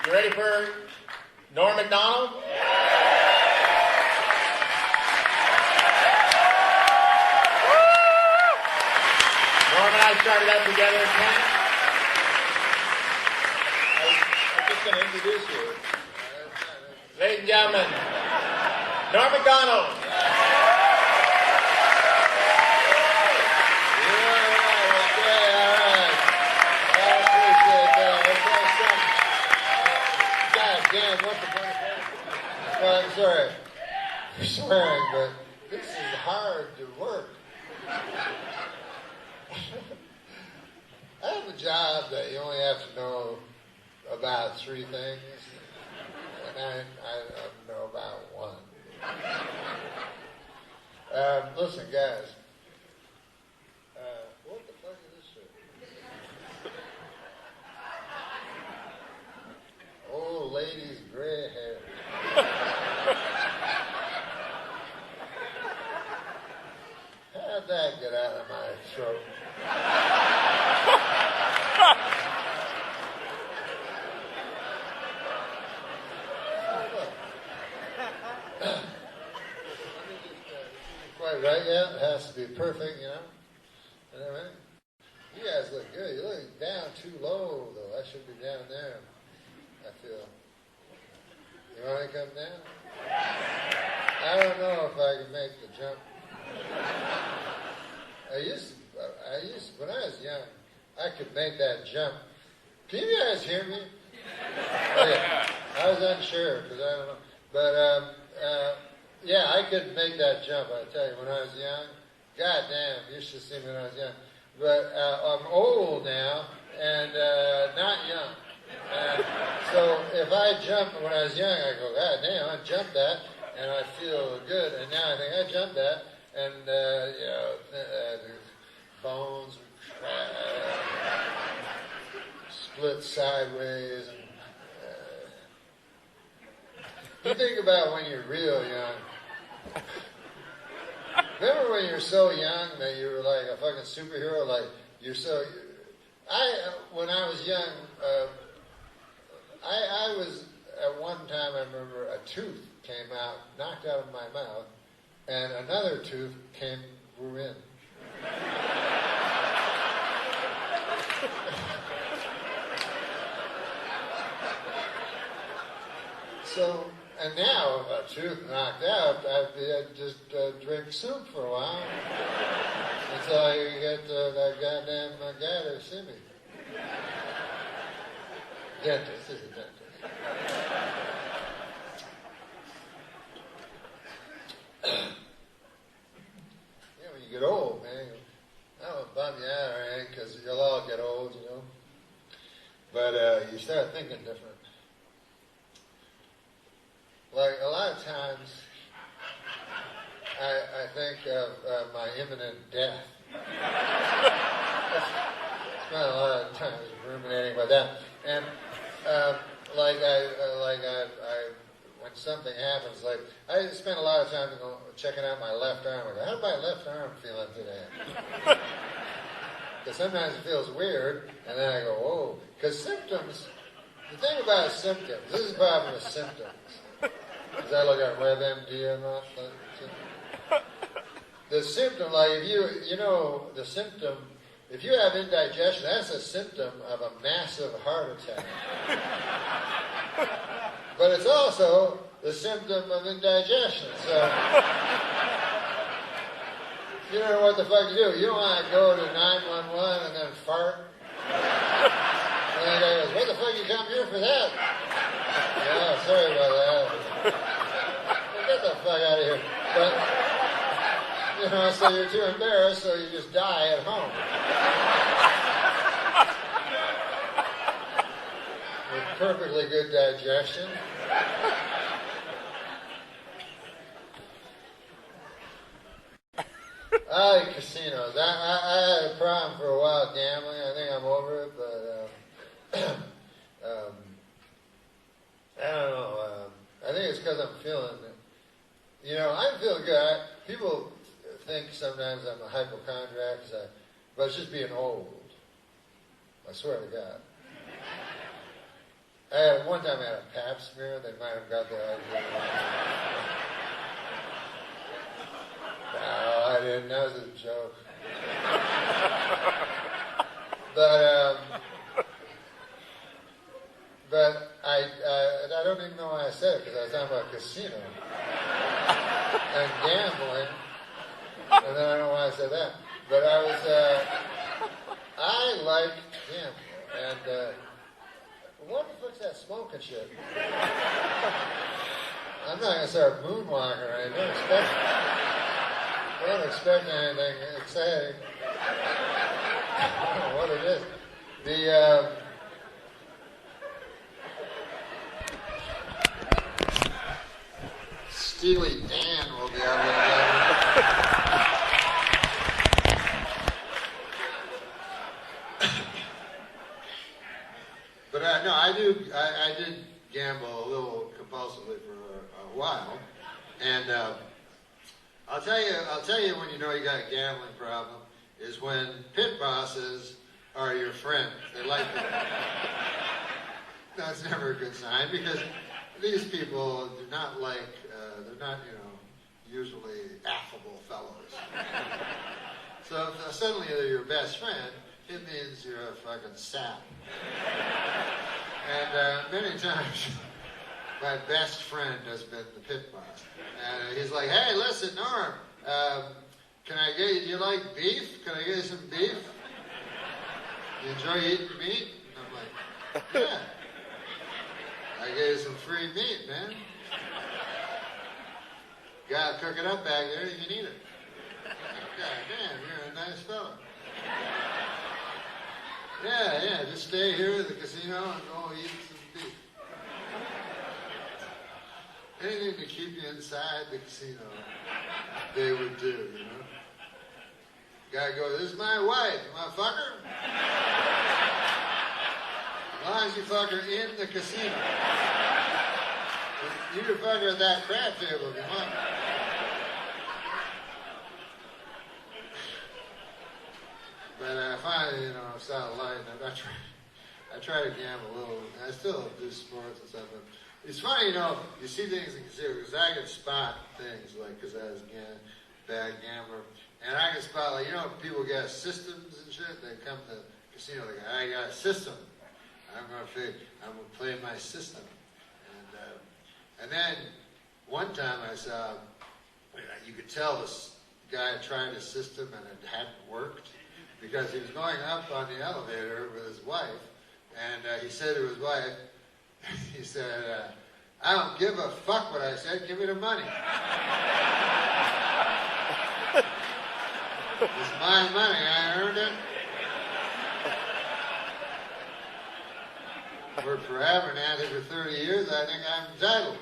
You ready for NormMacdonald? Norm and I started out together in Kent. I'm just going to introduce you. Ladies and gentlemen, NormMacdonald. Dan, what's the point of that? Well, I'm sorry for swearing, but this is hard to work. I have a job that you only have to know about 3 things, and I know about 1. Listen, guys. What the fuck is this shit? Old lady's gray hair. How'd that get out of my throat? Quite right, yeah. It has to be perfect, you know. Anyway, you guys look good. You're looking down too low, though. I should be down there. I feel. You want to come down? I don't know if I can make the jump. When I was young, I could make that jump. Can you guys hear me? Okay. I was unsure because I don't know. But, yeah, I could make that jump, I tell you, when I was young. God damn, you should see me when I was young. But I'm old now and not young. So if I jumped when I was young, I go, God damn, I jumped that, and I feel good. And now I think I jumped that, and the bones split sideways. And, you think about when you're real young. Remember when you were so young that you were like a fucking superhero? Like you're so. When I was young. I was, at one time, I remember a tooth came out, knocked out of my mouth, and another tooth grew in. So, and now, a tooth knocked out, I'd just drink soup for a while until I get that goddamn guy to see me. Dentist is a dentist. Yeah, when you get old, man, I don't bum you out or anything, because you'll all get old, you know. But you start thinking different. Like, a lot of times, I think of my imminent death. Spent a lot of time ruminating about that. And when something happens, like I spend a lot of time checking out my left arm. I go, how's my left arm feeling today? Because sometimes it feels weird, and then I go, whoa. Because symptoms, the thing about symptoms, this is the problem with symptoms. Because I look at WebMD or not. The symptom, like if the symptom. If you have indigestion, that's a symptom of a massive heart attack. But it's also the symptom of indigestion. So, you don't know what the fuck to do. You don't want to go to 911 and then fart. And then the guy goes, what the fuck you come here for that? Yeah, sorry about that. Get the fuck out of here. But, so you're too embarrassed, so you just die at home. With perfectly good digestion. I like casinos. I had a problem for a while gambling. I think I'm over it, but I don't know. I think it's because I'm feeling it. I'm feeling good. People think sometimes I'm a hypochondriac, but it's just being old. I swear to God. One time I had a pap smear. They might have got the idea. No, I didn't. That was a joke. But I don't even know why I said it, because I was talking about casino and gambling, and then I don't know why I said that. But I like gambling, and what the fuck's that smoking shit? I'm not gonna start moonwalking or anything. Don't expect anything exciting. I don't know what it is. Steely Dan will be out there. But no, I did gamble a little compulsively for a while, and I'll tell you when you know you got a gambling problem is when pit bosses are your friends. They like you. That's never a good sign, because these people do not like. They're not, usually affable fellows. So if suddenly they're your best friend, it means you're a fucking sap. And many times, my best friend has been the pit boss. And he's like, hey, listen, Norm, do you like beef? Can I get you some beef? You enjoy eating meat? And I'm like, yeah. I gave you some free meat, man. Gotta cook it up back there, you can eat it. God damn, you're a nice fella. Yeah, just stay here at the casino and go eat some beef. Anything to keep you inside the casino, they would do, Gotta go, this is my wife, you wanna fuck her? As long as you fuck her in the casino. You can fuck her at that crab table if you want. But finally, I started lighting up. I try to gamble a little. I still do sports and stuff. But it's funny, you see things in casino, because I can spot things, because I was a bad gambler. And I can spot, people got systems and shit. They come to the casino, they go, I got a system. I'm going to play my system. And then one time I saw, you could tell this guy tried his system and it hadn't worked, because he was going up on the elevator with his wife, and he said to his wife, he said, I don't give a fuck what I said, give me the money. It's my money, I earned it. Worked for Abernathy for 30 years, I think I'm entitled.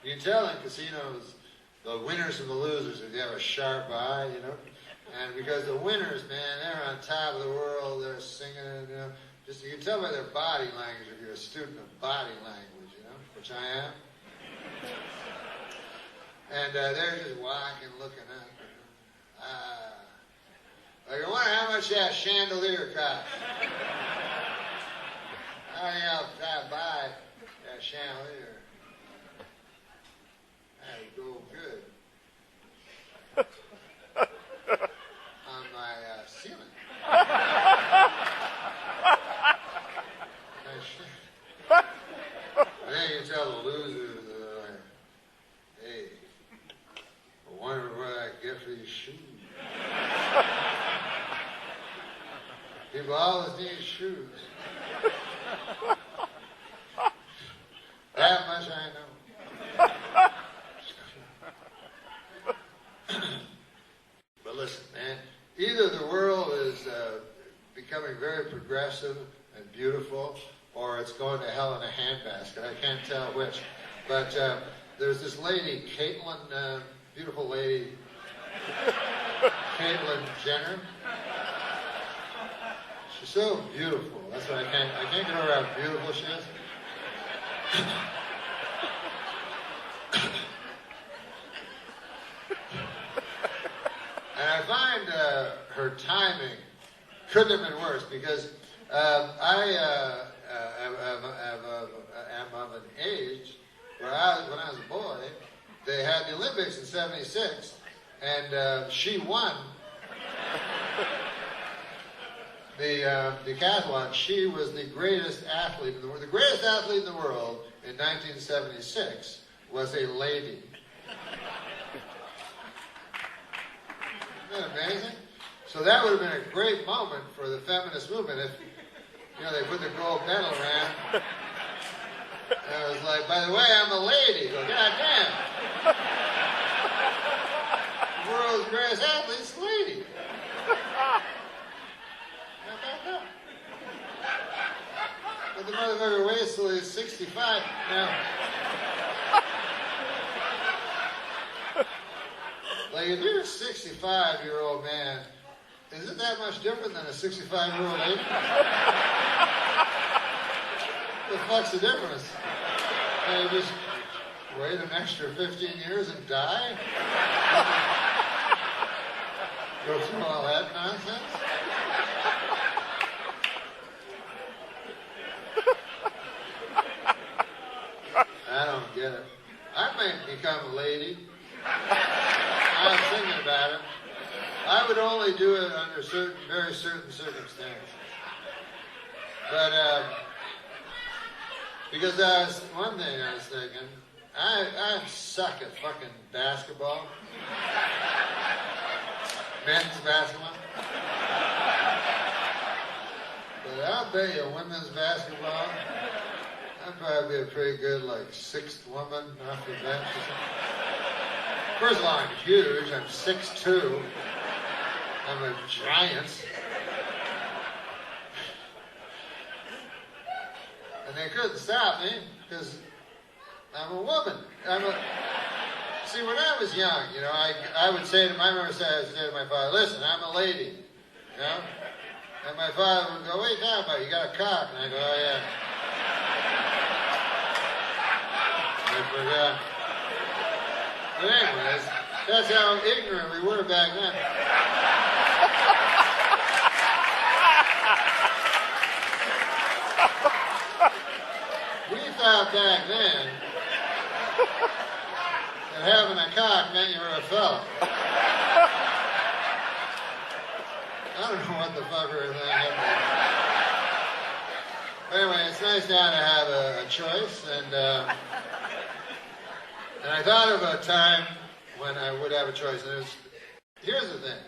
You can tell in casinos the winners and the losers if you have a sharp eye, And because the winners, man, they're on top of the world, they're singing, Just you can tell by their body language if you're a student of body language, which I am. And they're just walking, looking up. Like, I wonder how much that chandelier costs. I think I'll try to buy that chandelier. That'd go good. On my ceiling. And then you tell the losers, hey, I wonder what I get for these shoes. People always need shoes. That much I know. But listen, man, either the world is becoming very progressive and beautiful, or it's going to hell in a handbasket. I can't tell which. But there's this lady, Caitlyn, beautiful lady, Caitlyn Jenner. She's so beautiful. That's why I can't get over how beautiful she is. And I find her timing couldn't have been worse because I am of an age where when I was a boy, they had the Olympics in '76, and she won the decathlon. She was the greatest athlete in the world. The greatest athlete in the world in 1976 was a lady. Isn't that amazing? So that would have been a great moment for the feminist movement if, they put the gold medal around. And I was like, by the way, I'm a lady. Go, God damn. The world's greatest athlete's a lady. But the motherfucker waits till he's 65 now. Like, if you're a 65-year-old man, is it that much different than a 65-year-old lady? What the fuck's the difference? Can you just wait an extra 15 years and die? Go through all that nonsense? I don't get it. I might become a lady. I'm thinking about it. I would only do it under very certain circumstances. But, because one thing I was thinking, I suck at fucking basketball. Men's basketball. But I'll bet you women's basketball, I'd probably be a pretty good, sixth woman off the bench or something. First of all, I'm huge. I'm 6'2". I'm a giant. And they couldn't stop me because I'm a woman. See, when I was young, I would say to my mother, I would say to my father, listen, I'm a lady, And my father would go, what are you talking about? You got a cock. And I go, oh, yeah. I forgot. But anyways, that's how ignorant we were back then. We thought back then that having a cock meant you were a fella. I don't know what the fuck we were thinking. Anyway, it's nice now to have a choice, and I thought of a time when I would have a choice. And here's the thing.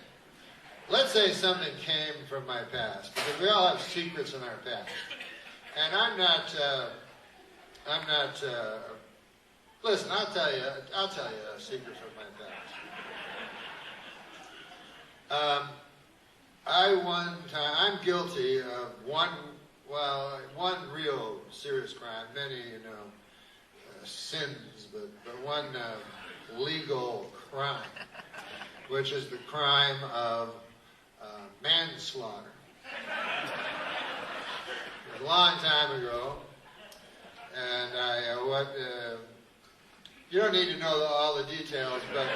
Let's say something came from my past, because we all have secrets in our past. And I'm not, listen, I'll tell you a secret from my past. I'm guilty of one real serious crime, many, sins, but one legal crime, which is the crime of manslaughter. A long time ago, and you don't need to know all the details, but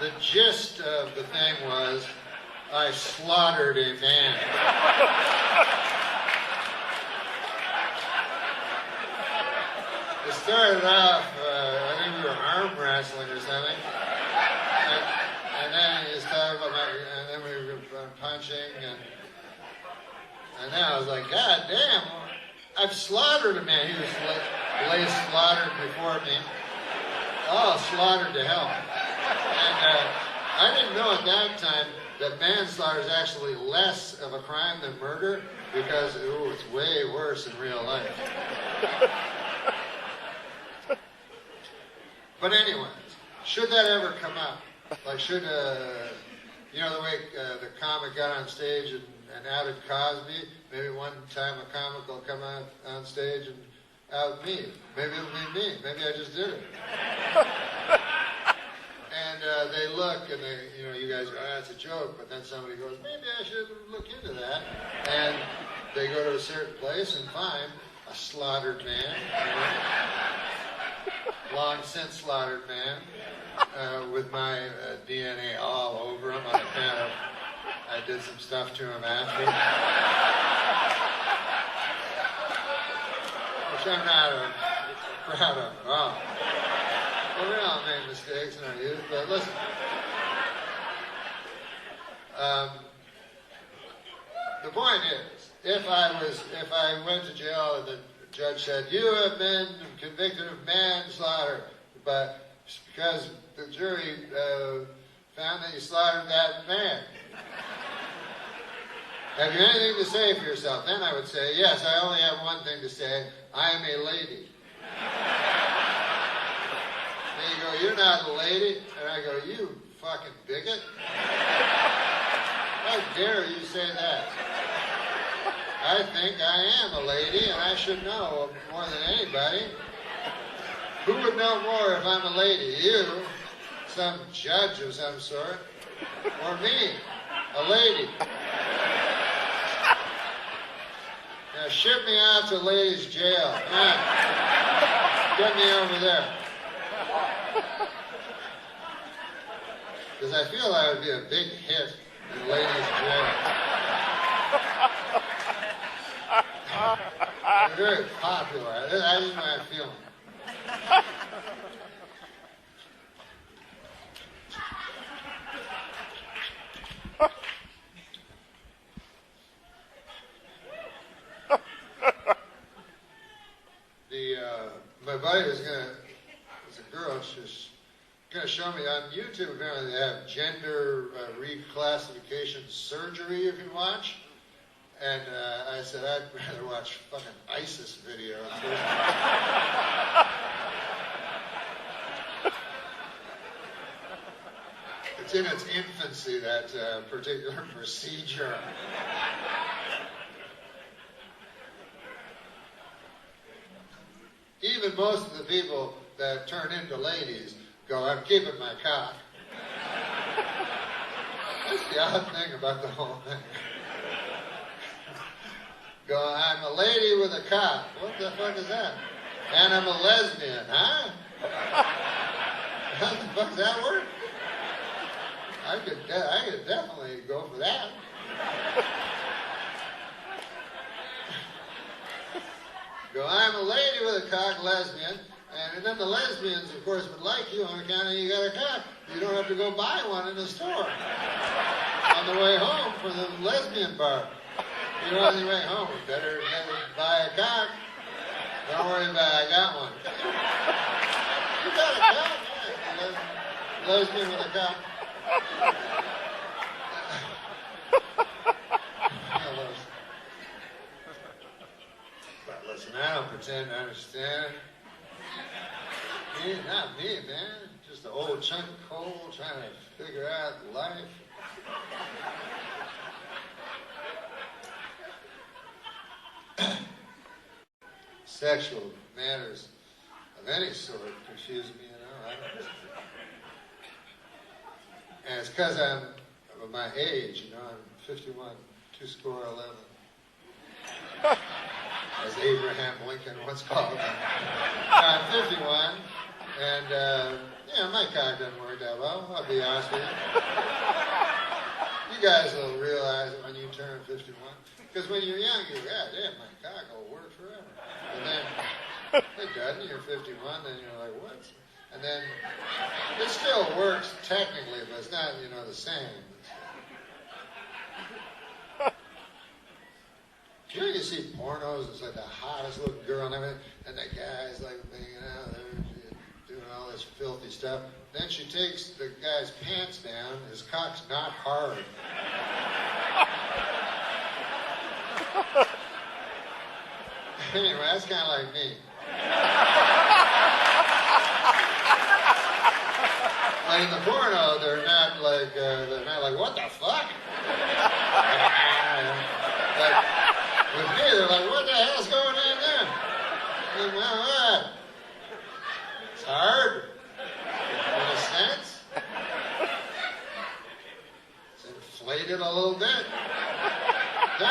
the gist of the thing was I slaughtered a man. It started off, I think we were arm wrestling or something, and then he started about and then we were punching, and then I was like, God damn, I've slaughtered a man. He was lay slaughtered before me. Oh, slaughtered to hell. And I didn't know at that time that manslaughter is actually less of a crime than murder, because it's way worse in real life. But anyways, should that ever come up? Like, should, the way the comic got on stage and outed Cosby, maybe one time a comic will come out on stage and out me. Maybe it'll be me. Maybe I just did it. And they look and you guys go, that's a joke, but then somebody goes, maybe I should look into that. And they go to a certain place and find a slaughtered man, long since slaughtered man, with my DNA all over him on account of I did some stuff to him after. Which I'm not proud of at all. Well, we all made mistakes in our youth, but listen. The point is, if I went to jail and the judge said, you have been convicted of manslaughter, but because the jury found that you slaughtered that man. Have you anything to say for yourself? Then I would say, yes, I only have one thing to say. I am a lady. Then you go, you're not a lady? And I go, you fucking bigot. How dare you say that? I think I am a lady, and I should know more than anybody. Who would know more if I'm a lady? You, some judge of some sort, or me, a lady. Now ship me out to ladies' jail. Come on. Get me over there. Because I feel I would be a big hit in ladies' jail. I'm very popular. That is my feeling. My buddy was there's a girl, she's gonna show me on YouTube. Apparently they have gender reclassification surgery you can watch. And I said, I'd rather watch fucking ISIS videos. It's in its infancy, that particular procedure. Even most of the people that turn into ladies go, I'm keeping my cock. That's the odd thing about the whole thing. Go, I'm a lady with a cock. What the fuck is that? And I'm a lesbian, huh? How the fuck does that work? I could definitely go for that. Go, I'm a lady with a cock, lesbian, and then the lesbians, of course, would like you on account of you got a cock. You don't have to go buy one in the store. On the way home from the lesbian bar. You're on your way home. Better buy a cock. Don't worry about it, I got one. You got a cock? Yeah. Lesbian with a cock. But listen, I don't pretend to understand. Not me, man. Just an old chunk of coal trying to figure out life. Sexual matters of any sort confuse me, you know. And it's because I'm of my age, you know. I'm 51, 211. As Abraham Lincoln once called me. I'm 51, and yeah, my cock doesn't work that well. I'll be honest with you. You guys will realize it when you turn 51. Because when you're young, you're, God damn, my cock will work forever. And then it doesn't. You're 51, then you're like, what? And then it still works technically, but it's not, you know, the same. You know, you see pornos, it's like the hottest looking girl and everything, and the guy's like hanging out there, doing all this filthy stuff. Then she takes the guy's pants down, his cock's not hard. Anyway, that's kind of like me. Like in the porno, they're not like, what the fuck? Like, with me, they're like, what the hell's going on there? Like, well, what? It's hard. In a sense. It's inflated a little bit. We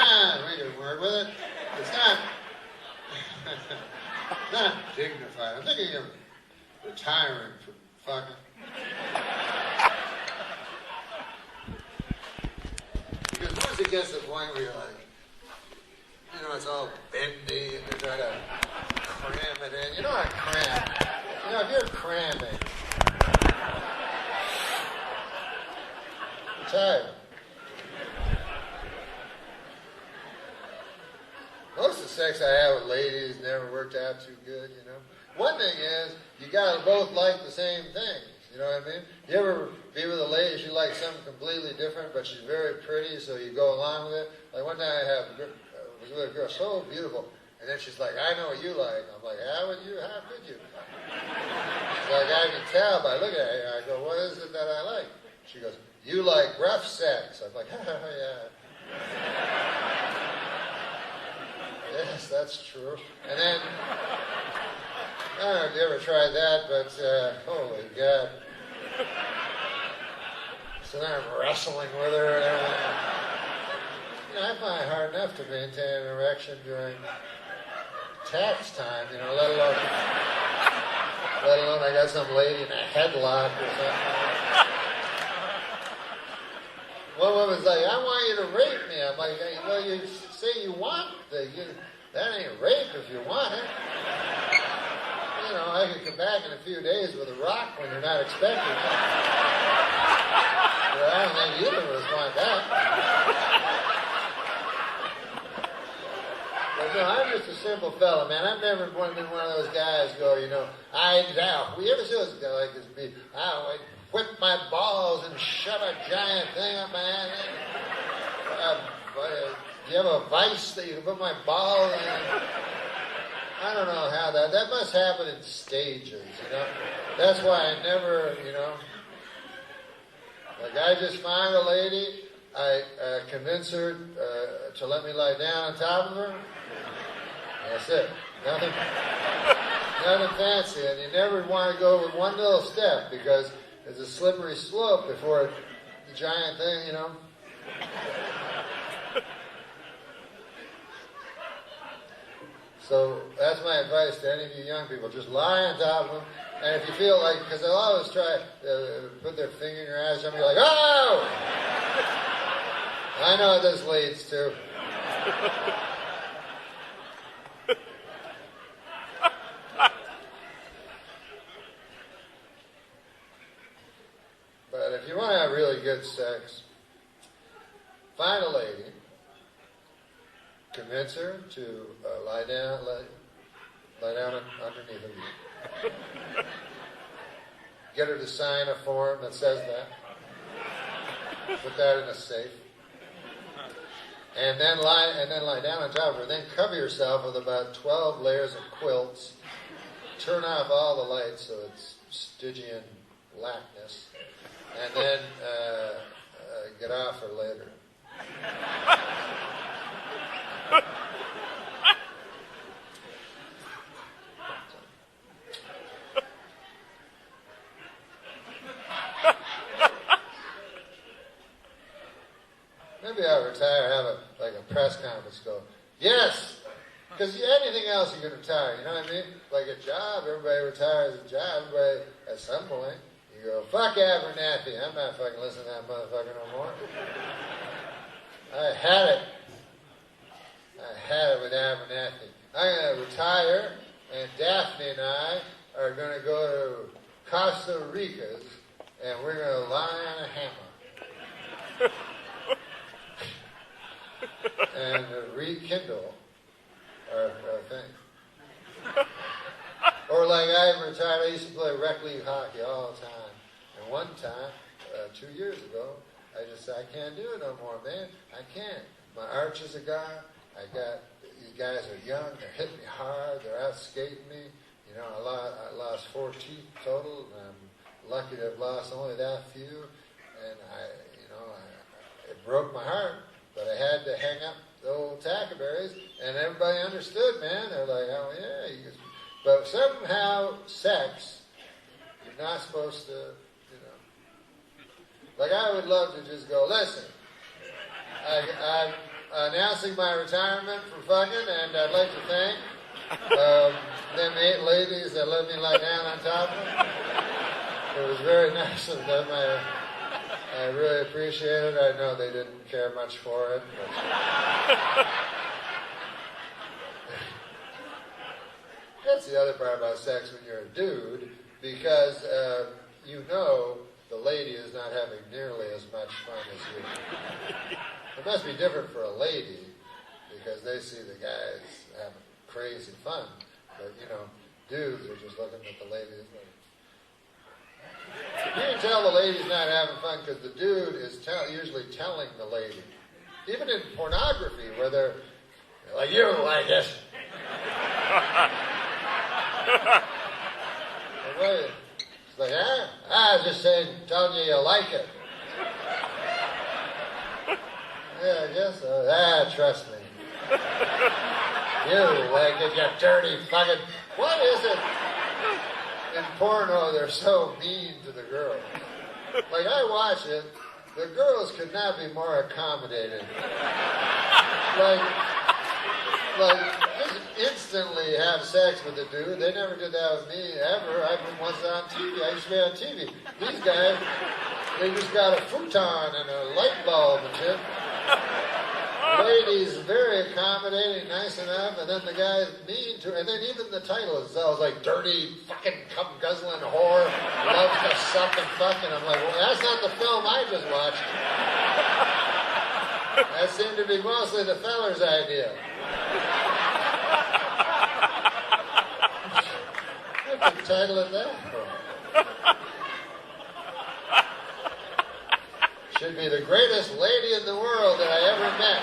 can work with it. It's not dignified. I'm thinking of retiring from fucking. gets to the point where you're like, you know, it's all bendy and you're trying to cram it in. You know how to cram. You know, if you're cramming, you're tired. Most of the sex I have with ladies never worked out too good, you know. One thing is, you gotta both like the same things, you know what I mean? You ever be with a lady, she likes something completely different, but she's very pretty, so you go along with it? Like one time I was with a girl, so beautiful, and then she's like, I know what you like. I'm like, how could you? She's like, I can tell by looking at her. I go, what is it that I like? She goes, you like rough sex. I'm like, yeah. Yes, that's true. And then, I don't know if you ever tried that, but holy God. So then I'm wrestling with her and everything. You know, I find it hard enough to maintain an erection during tax time, you know, let alone I got some lady in a headlock or something. One woman's like, I want you to rape me. I'm like, well, you say you want that ain't rape if you want it. You know, I could come back in a few days with a rock when you're not expecting it. But I don't think either of us want that. But no, I'm just a simple fella, man. I've never been one of those guys who go, you know, we ever see those guys like this, I whip my balls and shove a giant thing up my ass. Do you have a vice that you can put my ball in? I don't know how that must happen in stages, you know. That's why I never, you know, like I just find a lady, I convince her to let me lie down on top of her. That's it. Nothing fancy, and you never want to go with one little step because there's a slippery slope before the giant thing, you know. So that's my advice to any of you young people. Just lie on top of them. And if you feel like, because they'll always try to put their finger in your ass, and you're like, oh! I know what this leads to. But if you want to have really good sex, find a lady, convince her to lie down underneath of you. Get her to sign a form that says that. Put that in a safe. And then lie down on top of her. Then cover yourself with about 12 layers of quilts. Turn off all the lights so it's Stygian blackness. And then get off her later. Maybe I'll retire, have a press conference, go, yes, because anything else you can retire, you know what I mean? Like a job, everybody retires a job, everybody, at some point, you go, fuck Abernathy, I'm not fucking listening to that motherfucker no more. I had it with Abernathy. I'm going to retire, and Daphne and I are going to go to Costa Rica's, and we're going to lie on a hammock. And rekindle our thing. Or like I retired, I used to play rec league hockey all the time. And one time, 2 years ago, I just said, I can't do it no more, man. I can't. My arches are gone. These guys are young. They're hitting me hard. They're out skating me. You know, I lost 4 teeth total. And I'm lucky to have lost only that few. And it broke my heart. But I had to hang up the old tackleberries, and everybody understood, man. They're like, oh, yeah. But somehow, sex, you're not supposed to, you know. Like, I would love to just go, listen, I'm announcing my retirement from fucking, and I'd like to thank them 8 ladies that let me lie down on top of them. It was very nice of them. I really appreciate it. I know they didn't care much for it. But that's the other part about sex when you're a dude, because you know the lady is not having nearly as much fun as you. It must be different for a lady, because they see the guys having crazy fun. But, you know, dudes are just looking at the ladies like... You can tell the lady's not having fun because the dude is usually telling the lady. Even in pornography, where they're like, you like it. It's like, huh? I was just saying, telling you like it. Yeah, I guess so. Trust me. You like it, you dirty fucking... What is it? In porno, they're so mean to the girls. Like, I watch it, the girls could not be more accommodating. Like, just instantly have sex with a dude. They never did that with me, ever. I've been once on TV. I used to be on TV. These guys, they just got a futon and a light bulb and shit. Ladies, very accommodating, nice enough, and then the guy's mean to, and then even the title itself is like dirty, fucking cum-guzzling whore, loves to suck and fuck, and I'm like, well, that's not the film I just watched. That seemed to be mostly the feller's idea. What the title of that for? Should be the greatest lady in the world that I ever met.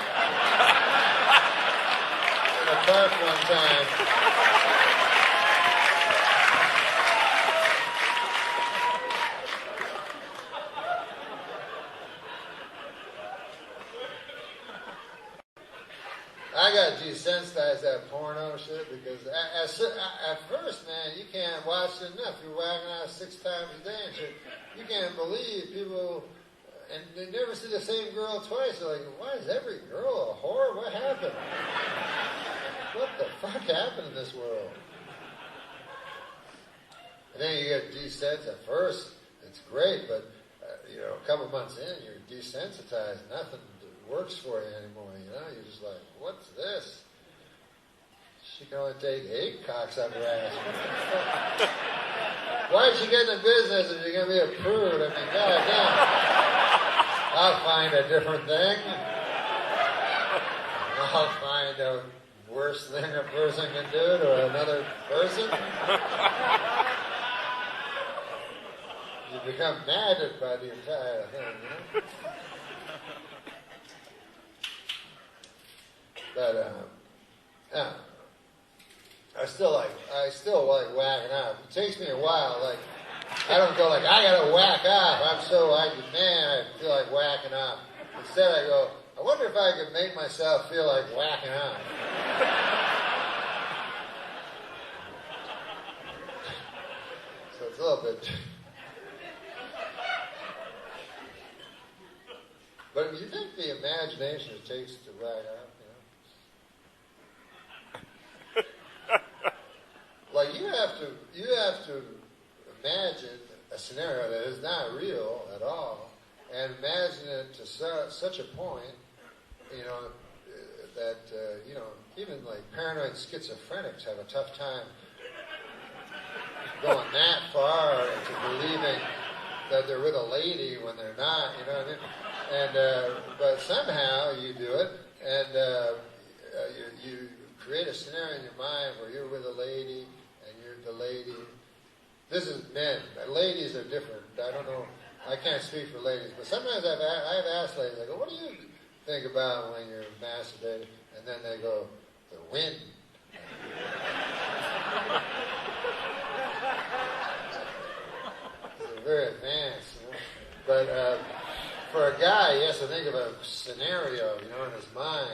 In a park one time. I got desensitized to that porno shit because at first, man, you can't watch it enough. You're whacking out 6 times a day and shit. You can't believe people... And they never see the same girl twice. They're like, why is every girl a whore? What happened? What the fuck happened in this world? And then you get desensitized. At first, it's great, but, a couple months in, you're desensitized. Nothing works for you anymore, You're just like, what's this? She can only take 8 cocks up her ass. What the fuck? Why'd she get in the business if you're going to be a prude? I mean, goddamn. I'll find a different thing. I'll find a worse thing a person can do to another person. You become maddened by the entire thing, But, I still like whacking out. It takes me a while, I don't go like, I gotta whack off. I feel like whacking off. Instead I go, I wonder if I could make myself feel like whacking off. So it's a little bit... But if you think the imagination it takes to whack off, Like you have to imagine a scenario that is not real at all, and imagine it to such a point, that even like paranoid schizophrenics have a tough time going that far into believing that they're with a lady when they're not. You know what I mean? And but somehow you do it, and you create a scenario in your mind where you're with a lady. The lady, this is men. Ladies are different. I don't know. I can't speak for ladies, but sometimes I've asked ladies. I go, "What do you think about when you're masturbating?" And then they go, "The wind." They're very advanced, But for a guy, he has to think of a scenario, in his mind,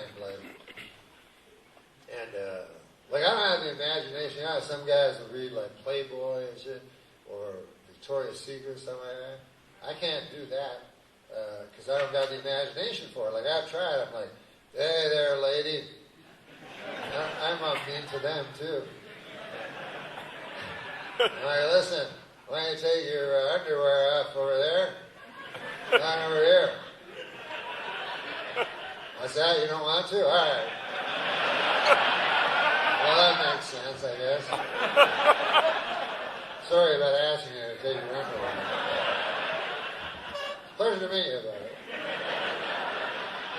I don't have the imagination. Some guys will read Playboy and shit, or Victoria's Secret, something like that. I can't do that because I don't got the imagination for it. I've tried. I'm like, hey there, lady. I'm mean to them too. I'm like, listen, why don't you take your underwear off over there? Line over here. What's that? You don't want to? All right. Well, that makes sense, I guess. Sorry about asking you to take your underwear. Pleasure to meet you, buddy.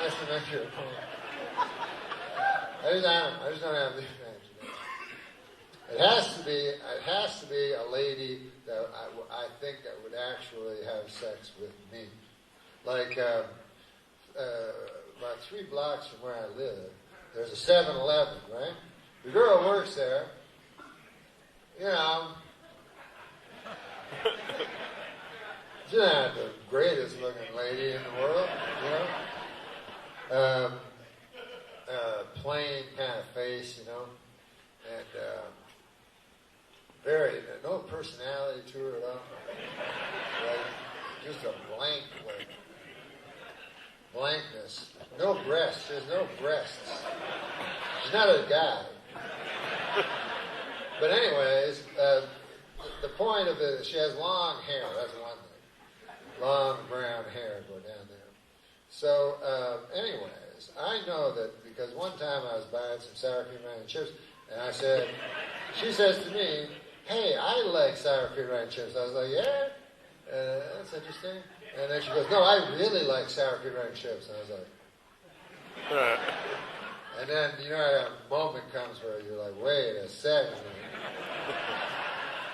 Nice to meet you. I just don't have the imagination. It has to be a lady that I think that would actually have sex with me. Like, about 3 blocks from where I live, there's a 7-Eleven, right? The girl works there. You know, she's not the greatest looking lady in the world, you know. Plain kind of face, you know, and no personality to her at all. Like, just a blank, like, blankness. No breasts. She has no breasts. She's not a guy. But anyways, the point of it is she has long hair. That's one thing. Long brown hair go down there. So, anyways, I know that because one time I was buying some sour cream and onion chips, and she says to me, "Hey, I like sour cream and onion chips." I was like, "Yeah? That's interesting." And then she goes, "No, I really like sour cream and onion chips." And I was like... And then, you know, a moment comes where you're like, wait a second.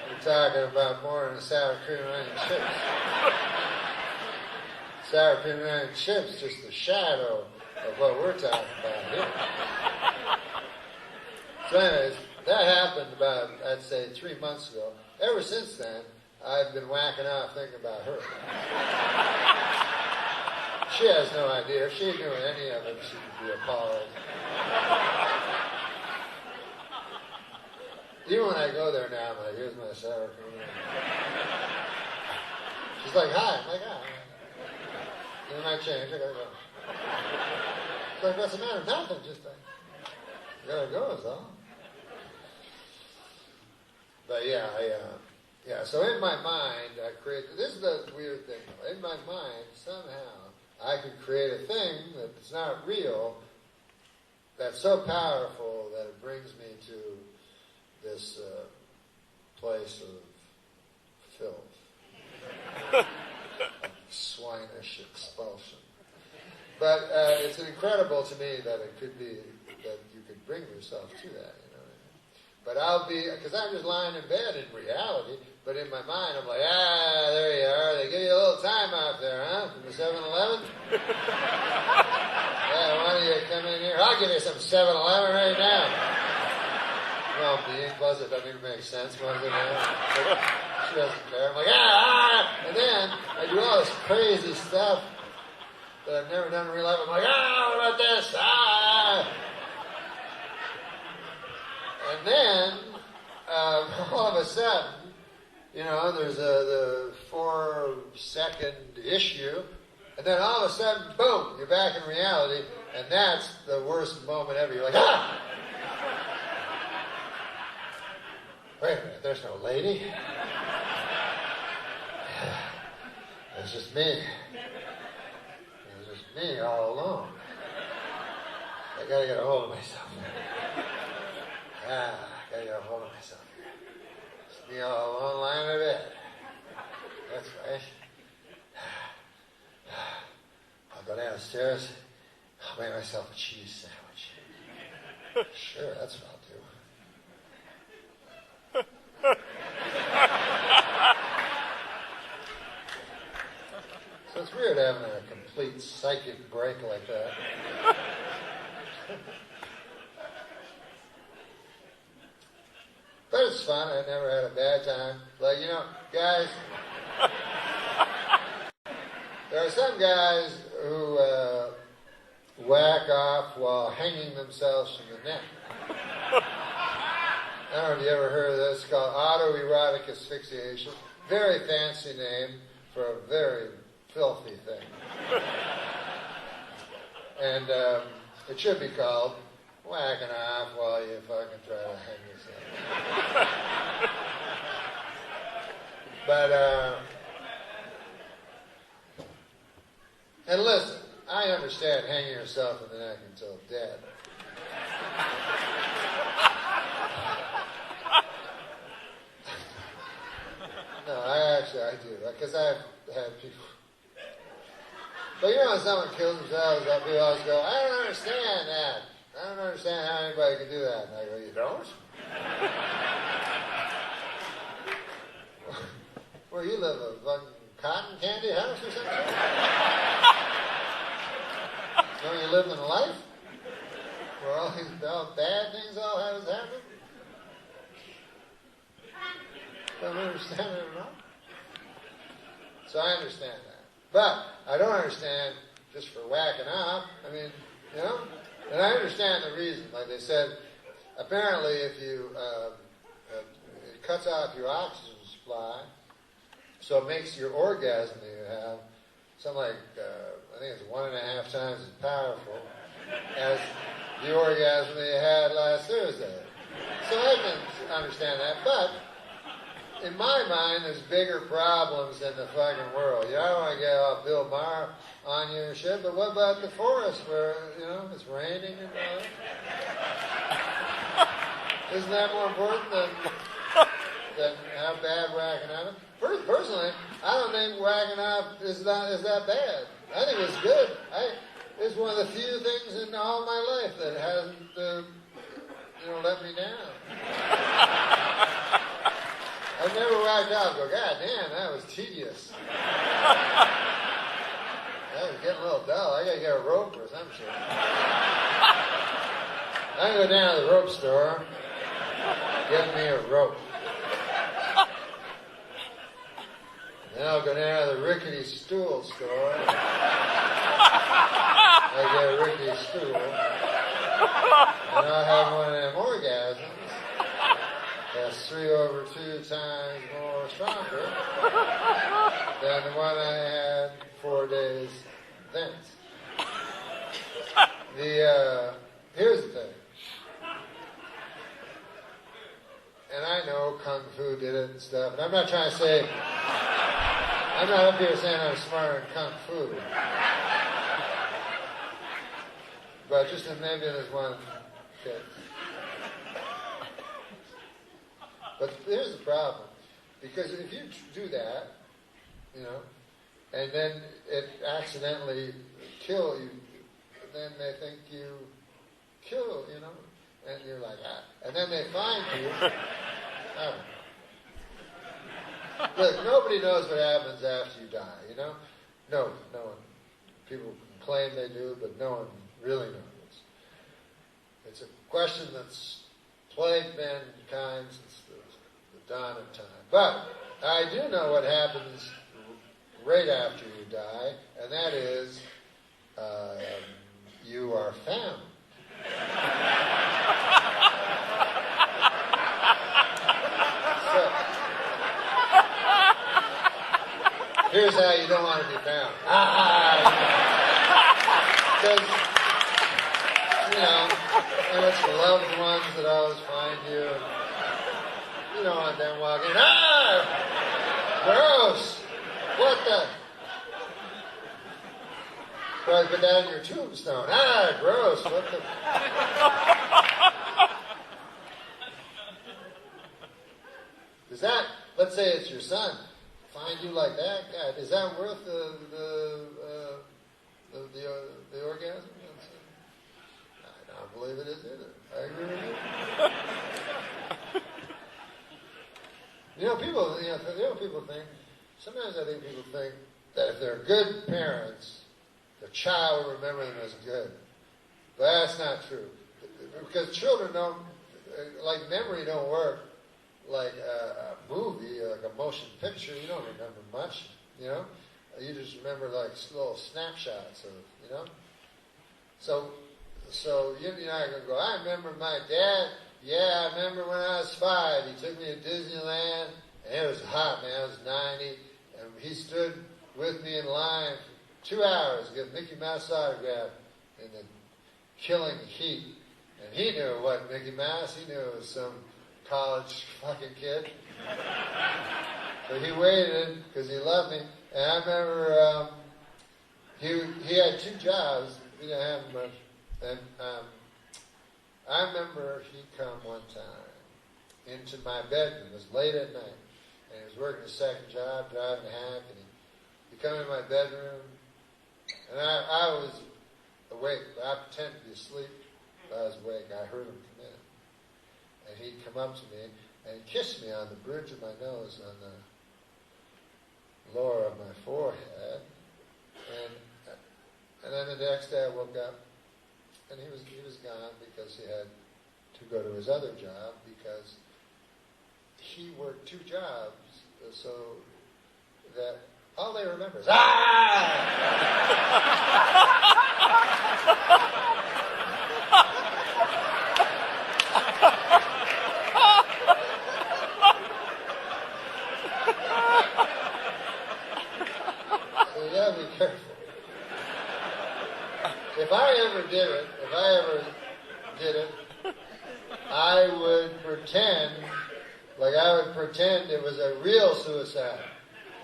You're talking about more than sour cream and onion chips. Sour cream and onion chips, just a shadow of what we're talking about here. So anyways, that happened about, I'd say, 3 months ago. Ever since then, I've been whacking off thinking about her. She has no idea. If she knew any of it, she would be appalled. Even when I go there now, I'm like, here's my sour cream. She's like, hi. I'm like, hi. Then I change. I gotta go. She's like, what's the matter? Nothing. Just like, you gotta go, is all. But yeah, so in my mind, I create, this is the weird thing, though. In my mind, somehow, I could create a thing that's not real, that's so powerful that it brings me to this place of filth, swinish expulsion. But it's incredible to me that it could be, that you could bring yourself to that, you know what I mean? But I'll be, because I'm just lying in bed in reality, but in my mind I'm like, there you are, they give you a little time out there, huh, from the 7-Eleven? Yeah, why don't you come in here? I'll give you some 7-Eleven right now. Well, being plus it doesn't even make sense, was it? But she doesn't care. I'm like, and then I do all this crazy stuff that I've never done in real life. I'm like, what about this? And then, all of a sudden, you know, there's the 4-second issue, and then all of a sudden, boom, you're back in reality, and that's the worst moment ever. You're like, Wait a minute, there's no lady. It's just me. It's just me all alone. I gotta get a hold of myself. I gotta get a hold of myself. It's me all alone lying in bed. That's right. I'll go downstairs. I'll make myself a cheese sandwich. Sure, that's what I'll do. So it's weird having a complete psychic break like that. But it's fun. I never had a bad time. Like, you know, guys, there are some guys who whack off while hanging themselves from the neck. I don't know if you ever heard of this. It's called autoerotic asphyxiation. Very fancy name for a very filthy thing. And it should be called whacking off while you fucking try to hang yourself. But like hanging yourself in the neck until dead. No, I do, because I've had people. But you know, when someone kills themselves, people always go, I don't understand that. I don't understand how anybody can do that. And I go, you don't? Where you live, a fucking cotton candy house or something? Don't you live in a life where all these bad things all have happened? Don't understand it at all. So I understand that. But I don't understand just for whacking off. I mean, you know? And I understand the reason. Like they said, apparently if you, it cuts off your oxygen supply, so it makes your orgasm that you have something like, I think it's 1.5 times as powerful as the orgasm that you had last Thursday. So I can understand that, but in my mind, there's bigger problems in the fucking world. You know, I don't want to get all Bill Maher on you and shit, but what about the forest where, you know, it's raining and all that? Isn't that more important than how bad whacking off is? Personally, I don't think whacking off is that bad. I think it's good. It's one of the few things in all my life that hasn't, let me down. I've never whacked off and go, God damn, that was tedious. That was getting a little dull. I gotta get a rope or some shit. I go down to the rope store, get me a rope. Then I'll go down to the rickety stool store. I get a rickety stool. And I'll have one of them orgasms. That's 3/2 times more stronger than the one I had 4 days thence. Here's the thing. And I know Kung Fu did it and stuff, and I'm not trying to say, I'm not up here saying I'm smarter than Kung Fu. But just maybe there's one case. But here's the problem. Because if you do that, you know, and then it accidentally kill you, then they think you kill, you know, and you're like, and then they find you. I don't know. Look, nobody knows what happens after you die, you know? No one. People claim they do, but no one really knows. It's a question that's plagued mankind since the dawn of time. But I do know what happens right after you die, and that is you are found. So, here's how you don't want to be found. Because, you know, and it's the loved ones that always find you. And, you don't want them walking, gross! What the? Probably put that in your tombstone. Gross! What the? Is that, let's say it's your son, find you like that? God, is that worth the orgasm? I don't believe it is either. I agree with you. People think, sometimes I think people think that if they're good parents, the child will remember them as good. But that's not true. Because children don't, like memory don't work like a movie, like a motion picture. You don't remember much, you know? You just remember like little snapshots of, you know? So you're not going to go, I remember my dad. Yeah, I remember when I was 5, he took me to Disneyland, and it was hot, man, it was 90, and he stood with me in line for 2 hours to get Mickey Mouse autograph in the killing heat. And he knew it wasn't Mickey Mouse, he knew it was some college fucking kid. But he waited, because he loved me, and I remember he had 2 jobs. we didn't have much. And I remember he come one time into my bedroom. It was late at night, and he was working a second job, driving a hack, and he come in my bedroom, and I was awake, but I pretended to be asleep. I was awake. I heard him come in, and he'd come up to me and kissed me on the bridge of my nose, on the lower of my forehead, and then the next day I woke up, and he was gone because he had to go to his other job because he worked two jobs, so that all they remember is So you gotta be careful. If I ever did it, I would pretend it was a real suicide.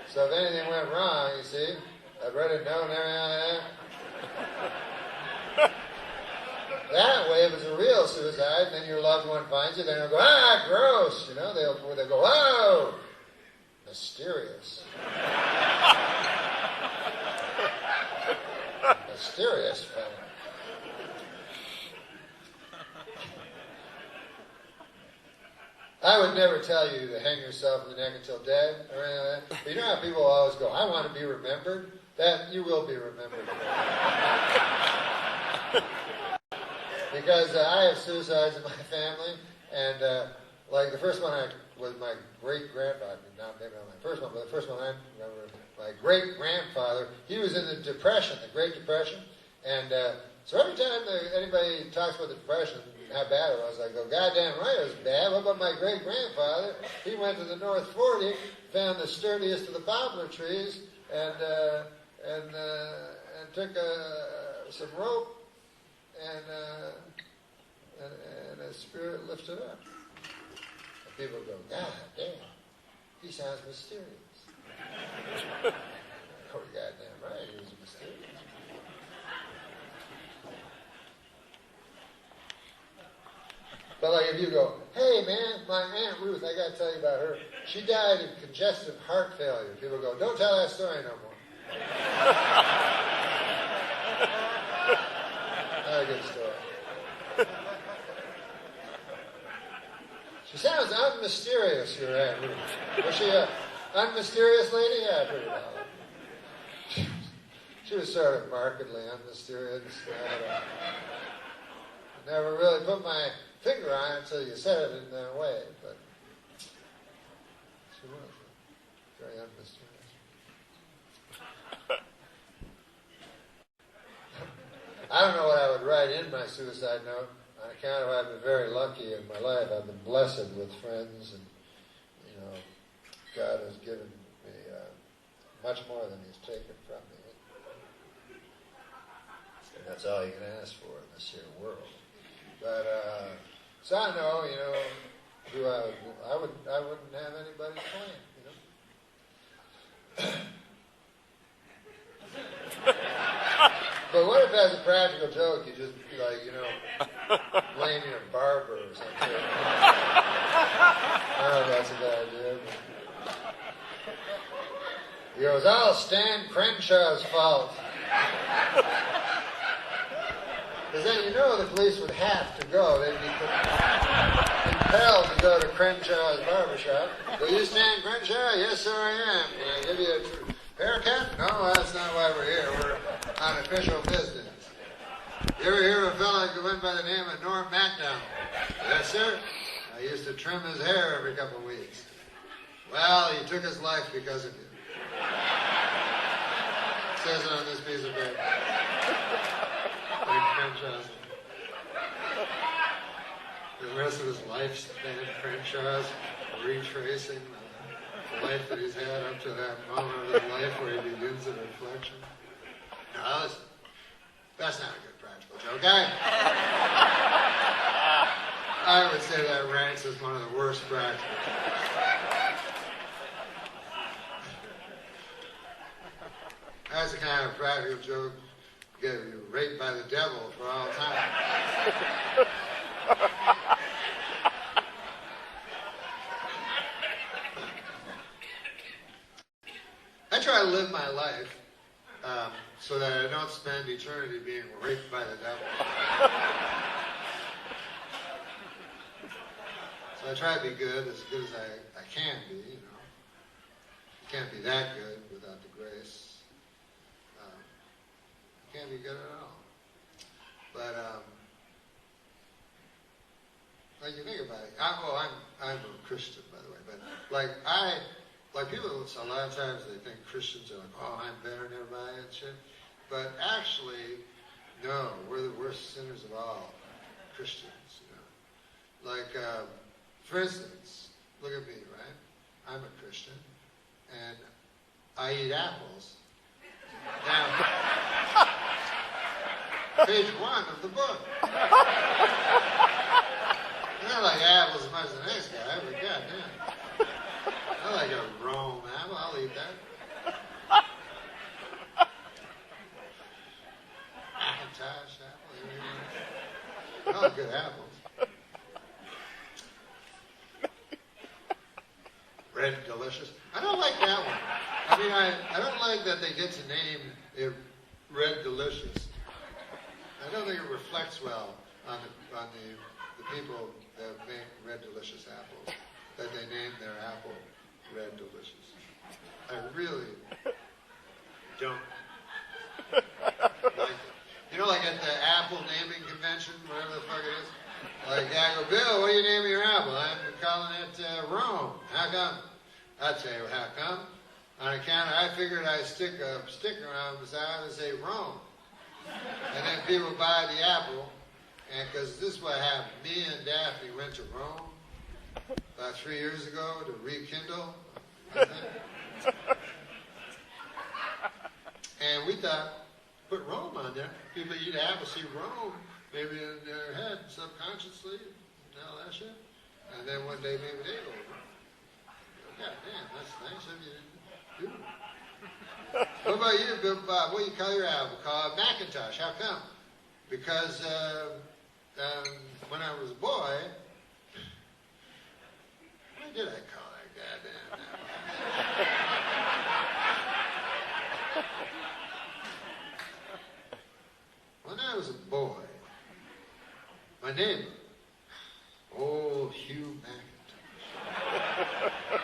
So if anything went wrong, you see, I'd write it down and everything like that. That way, if it's a real suicide, and then your loved one finds you, then they'll go, gross, you know, they'll go, whoa, mysterious. Mysterious fellow. I would never tell you to hang yourself in the neck until dead or anything like that. But you know how people always go, I want to be remembered? That you will be remembered. Because I have suicides in my family, and like the first one was my great-grandfather. Not maybe not my first one, but the first one I remember, my great-grandfather, he was in the Depression, the Great Depression, and so every time anybody talks about the Depression, how bad it was, I go, goddamn right it was bad. What about my great-grandfather? He went to the North 40, found the sturdiest of the poplar trees, and took some rope, and his spirit lifted up. And people go, God damn, he sounds mysterious. Oh, goddamn right, he was mysterious. But like if you go, hey man, my Aunt Ruth, I got to tell you about her. She died of congestive heart failure. People go, don't tell that story no more. Not a good story. She sounds unmysterious, your Aunt Ruth. Was she an unmysterious lady? Yeah, pretty well. She was sort of markedly unmysterious. I never really put my finger on it until you said it in that way, but she was very unmysterious. I don't know what I would write in my suicide note. On account of I've been very lucky in my life. I've been blessed with friends, and you know, God has given me much more than He's taken from me. And that's all you can ask for in this here world. But so I know, you know, who I wouldn't have anybody claim, you know. But what if, as a practical joke, you just like, you know, blame your barber or something? I don't know if that's a good idea. But he goes, "Oh, Stan Crenshaw's fault." Because then you know the police would have to go. They'd be compelled to go to Crenshaw's barbershop. "Will you Stan Crenshaw?" "Yes, sir, I am." "Can I give you a haircut?" "No, that's not why we're here. We're on official business." "You ever hear of a fellow who went by the name of NormMacdonald?" "Yes, sir. I used to trim his hair every couple of weeks." "Well, he took his life because of you." It says it on this piece of paper. Crenshaw's. The rest of his lifespan, Crenshaw's retracing the life that he's had up to that moment of his life where he begins a reflection. No, that's not a good practical joke. I would say that ranks as one of the worst practical jokes. That's the kind of practical joke get raped by the devil for all time. I try to live my life so that I don't spend eternity being raped by the devil. So I try to be good as I can be, you know. You can't be that good without the grace. You can't be good at all. But, like you think about it, I'm a Christian, by the way, but like people, a lot of times they think Christians are like, oh, I'm better than everybody and shit. But actually, no, we're the worst sinners of all, Christians, you know. Like, for instance, look at me, right? I'm a Christian, and I eat apples. Now, page 1 of the book. I don't like apples as much as the next guy, but goddamn. I like a Rome apple. I'll eat that. Macintosh apple. I like good apples. Red Delicious. I don't like that one. I mean, I don't like that they get to name it Red Delicious. I don't think it reflects well on the people that make Red Delicious apples, that they name their apple Red Delicious. I really don't like it. You know, like at the apple naming convention, whatever the fuck it is, like I go, Bill, what are you naming your apple? I'm calling it Rome. How come? I'd say, well, how come? On account of, I figured I'd stick a sticker on the side and say Rome. And then people buy the apple, and because this is what happened. Me and Daphne went to Rome about 3 years ago to rekindle, I think. And we thought, put Rome on there. People eat apples, see Rome, maybe in their head, subconsciously, and all that shit. And then one day maybe they go, God damn, that's nice of you to do. What about you, Bill Bob? What do you call your apple? Call it Macintosh. How come? Because when I was a boy, what did I call that goddamn apple? When I was a boy, my neighbor, old Hugh McIntosh,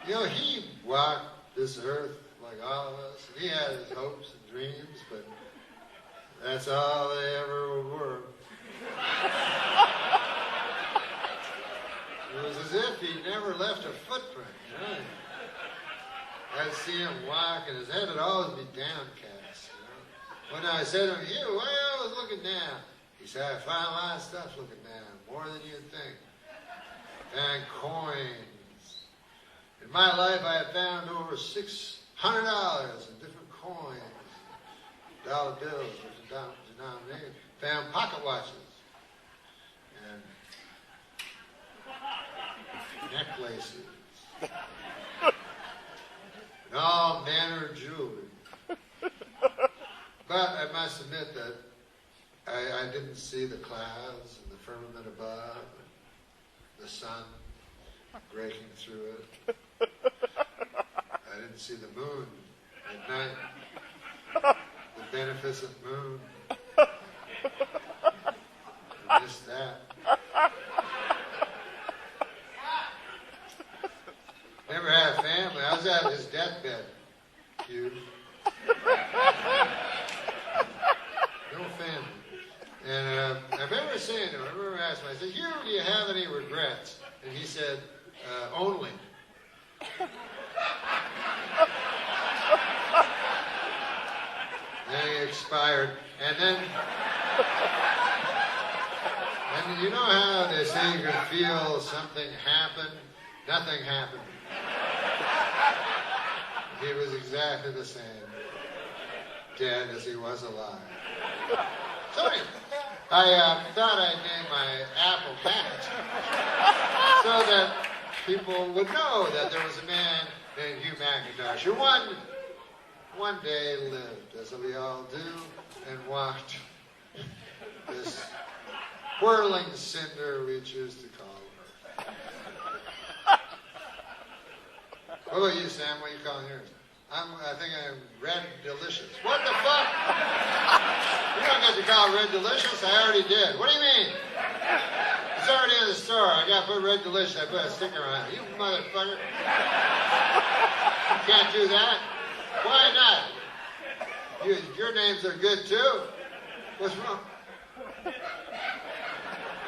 you know, he walked this earth like all of us, and he had his hopes and dreams, but that's all they ever were. It was as if he never left a footprint, you know. I'd see him walk, and his head would always be downcast, you know. When I said to him, "You, why are you always looking down?" He said, "I find a lot of stuff looking down, more than you'd think. And coins. In my life, I have found over $600 in different coins, dollar bills, different denominations. Found pocket watches and necklaces and all manner of jewelry. But I must admit that I didn't see the clouds and the firmament above, and the sun breaking through it. I didn't see the moon at night, the beneficent moon. I missed that. Never had a family. I was at his deathbed, Hugh. No family. And I remember saying to him, I remember asking him, I said, Hugh, do you have any regrets? And he said, only. Then he expired. And then you know how they say you can feel something happen? Nothing happened. He was exactly the same, dead as he was alive. So anyway, I thought I'd name my apple Mac so that people would know that there was a man named Hugh McIntosh who won one day lived, as we all do, and watched this whirling cinder we choose to call Earth. What about you, Sam? What are you calling yours? I think I'm Red Delicious. What the fuck? You don't get to call it Red Delicious. I already did. What do you mean? It's already in the store. I got to put Red Delicious. I put a sticker on it. You motherfucker. You can't do that. Why not? Your names are good too. What's wrong?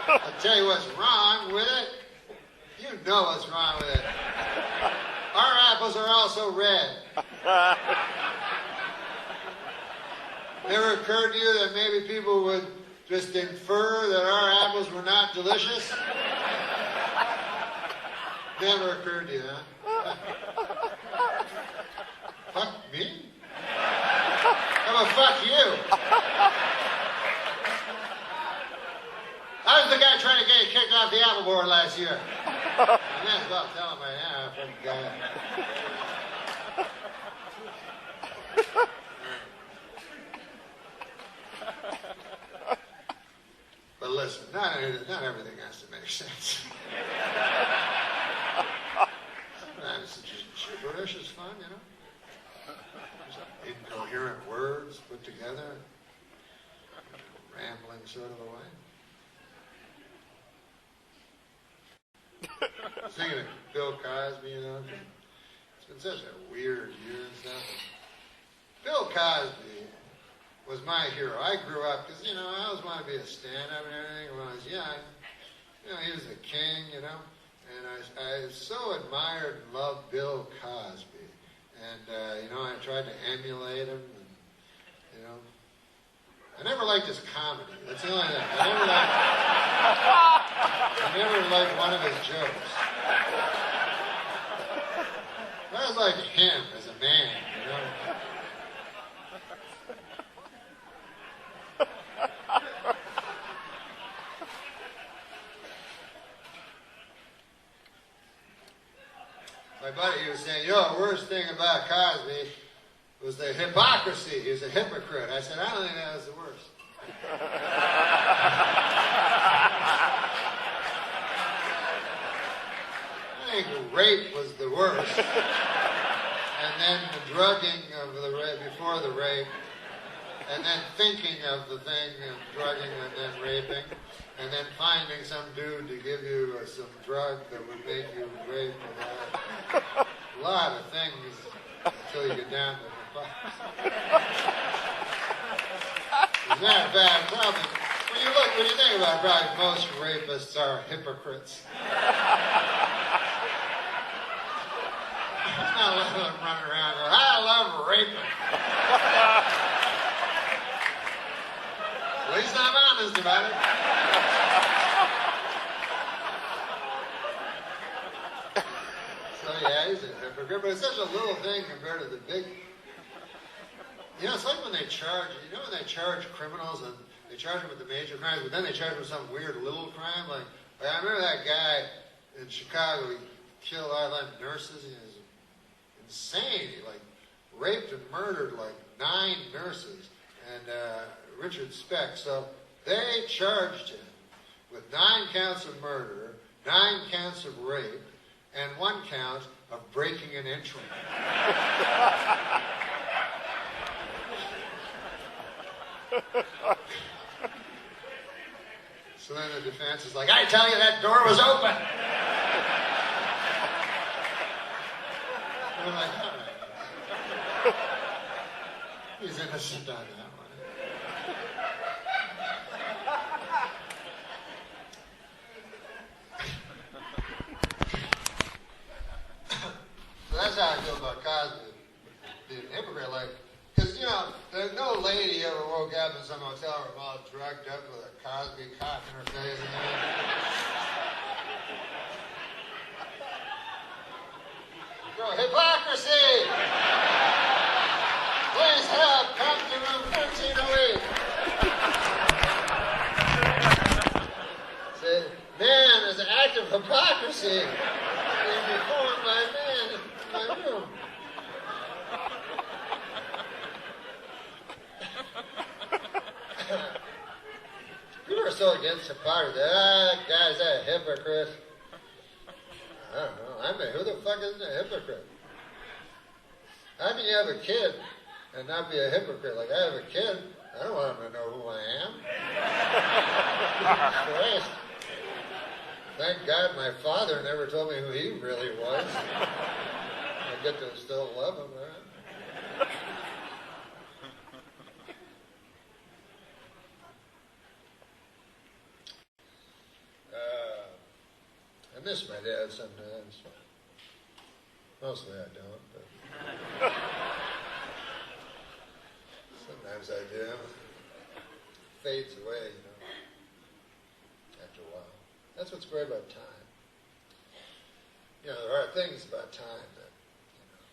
I'll tell you what's wrong with it. You know what's wrong with it. Our apples are also red. Never occurred to you that maybe people would just infer that our apples were not delicious? Never occurred to you, huh? Fuck me? How about fuck you? I was the guy trying to get kicked off the apple board last year. I may as well tell him I am. Fucking guy. But listen, not everything has to make sense. Sometimes gibberish is fun, you know? Just incoherent words put together, rambling sort of a way. Thinking of Bill Cosby, you know, it's been such a weird year and stuff. Bill Cosby was my hero. I grew up because, you know, I always wanted to be a stand-up and everything when I was young. You know, he was the king, you know, and I so admired and loved Bill Cosby. And, you know, I tried to emulate him, and, you know, I never liked his comedy. That's the only thing. I never liked one of his jokes. I was like him as a man, you know. My buddy, he was saying, you know, the worst thing about Cosby was the hypocrisy. He was a hypocrite. I said, I don't think that was the worst. I think rape was the worst. And then the drugging of the rape, before the rape, and then thinking of the thing and drugging and then raping, and then finding some dude to give you some drug that would make you rape a lot of things until you get down to the fuck. It's not a bad problem. When you think about it, probably most rapists are hypocrites. There's not a lot of them running around going, I love raping. At least I'm honest about it. So yeah, he's a hypocrite, but it's such a little thing compared to the big. You know, it's like when they charge. You know when they charge criminals and they charge them with the major crimes, but then they charge them with some weird little crime. Like I remember that guy in Chicago. He killed all them nurses. He was insane. He like raped and murdered like 9 nurses. And Richard Speck. So they charged him with 9 counts of murder, 9 counts of rape, and 1 count of breaking and entering. So then the defense is like, I tell you, that door was open. And I'm like, all right. He's innocent on that one. So that's how I feel about Cosby being a hypocrite. Like, because, you know, there's no lady ever woke up in some hotel room all drugged up with a Cosby cock in her face. Girl, hypocrisy! Please help! Come to room 1308. Say, man, there's an act of hypocrisy being performed by a man in my room. People are so against hypocrisy. That guy's a hypocrite. I don't know. I mean, who the fuck isn't a hypocrite? How can you have a kid and not be a hypocrite? Like, I have a kid, I don't want him to know who I am. Christ. Thank God my father never told me who he really was. I get to still love him, right? I miss my dad sometimes. Mostly I don't, but sometimes I do. Fades away, you know, after a while. That's what's great about time. You know, there are things about time that, you know,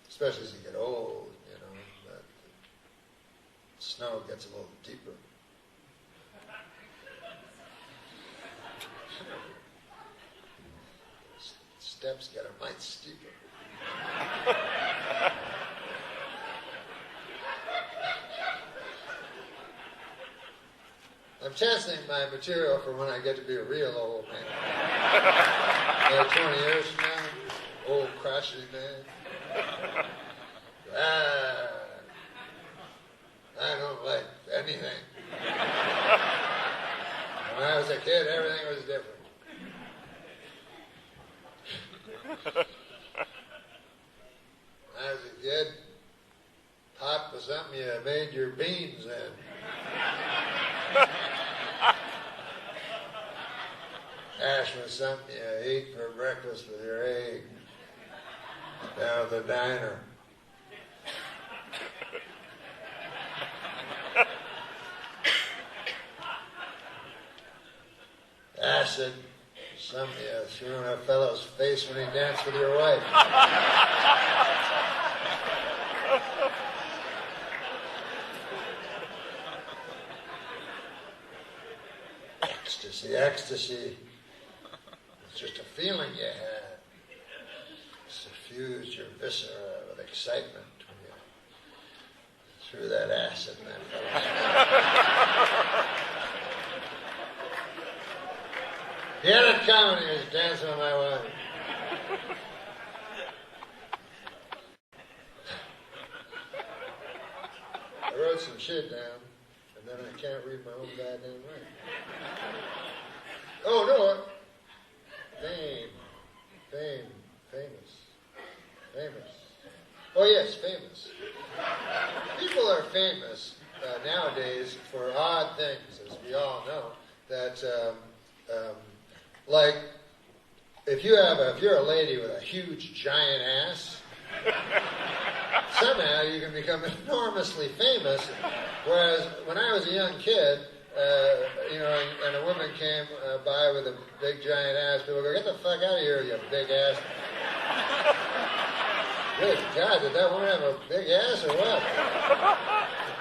especially as you get old, you know, that the snow gets a little deeper. Steps get a mite steeper. I'm testing my material for when I get to be a real old man. Like 20 years from now, old crotchety man. I don't like anything. When I was a kid, everything was different. When I was a kid, pot was something you made your beans in. Ash was something you ate for breakfast with your egg down at the diner. Acid, something you threw in a fellow's face when he danced with your wife. Ecstasy. It's just a feeling you had. It suffused your viscera with excitement when you threw that acid in that fellow's face. He had it coming, he was dancing with my wife. I wrote some shit down, and then I can't read my own goddamn writing. Oh, no. Famous. Oh, yes, famous. People are famous nowadays for odd things, as we all know. That, like, if you're a lady with a huge, giant ass, somehow you can become enormously famous. Whereas when I was a young kid, you know, and a woman came by with a big giant ass, people go, "Get the fuck out of here, you big ass." Good God, did that woman have a big ass or what?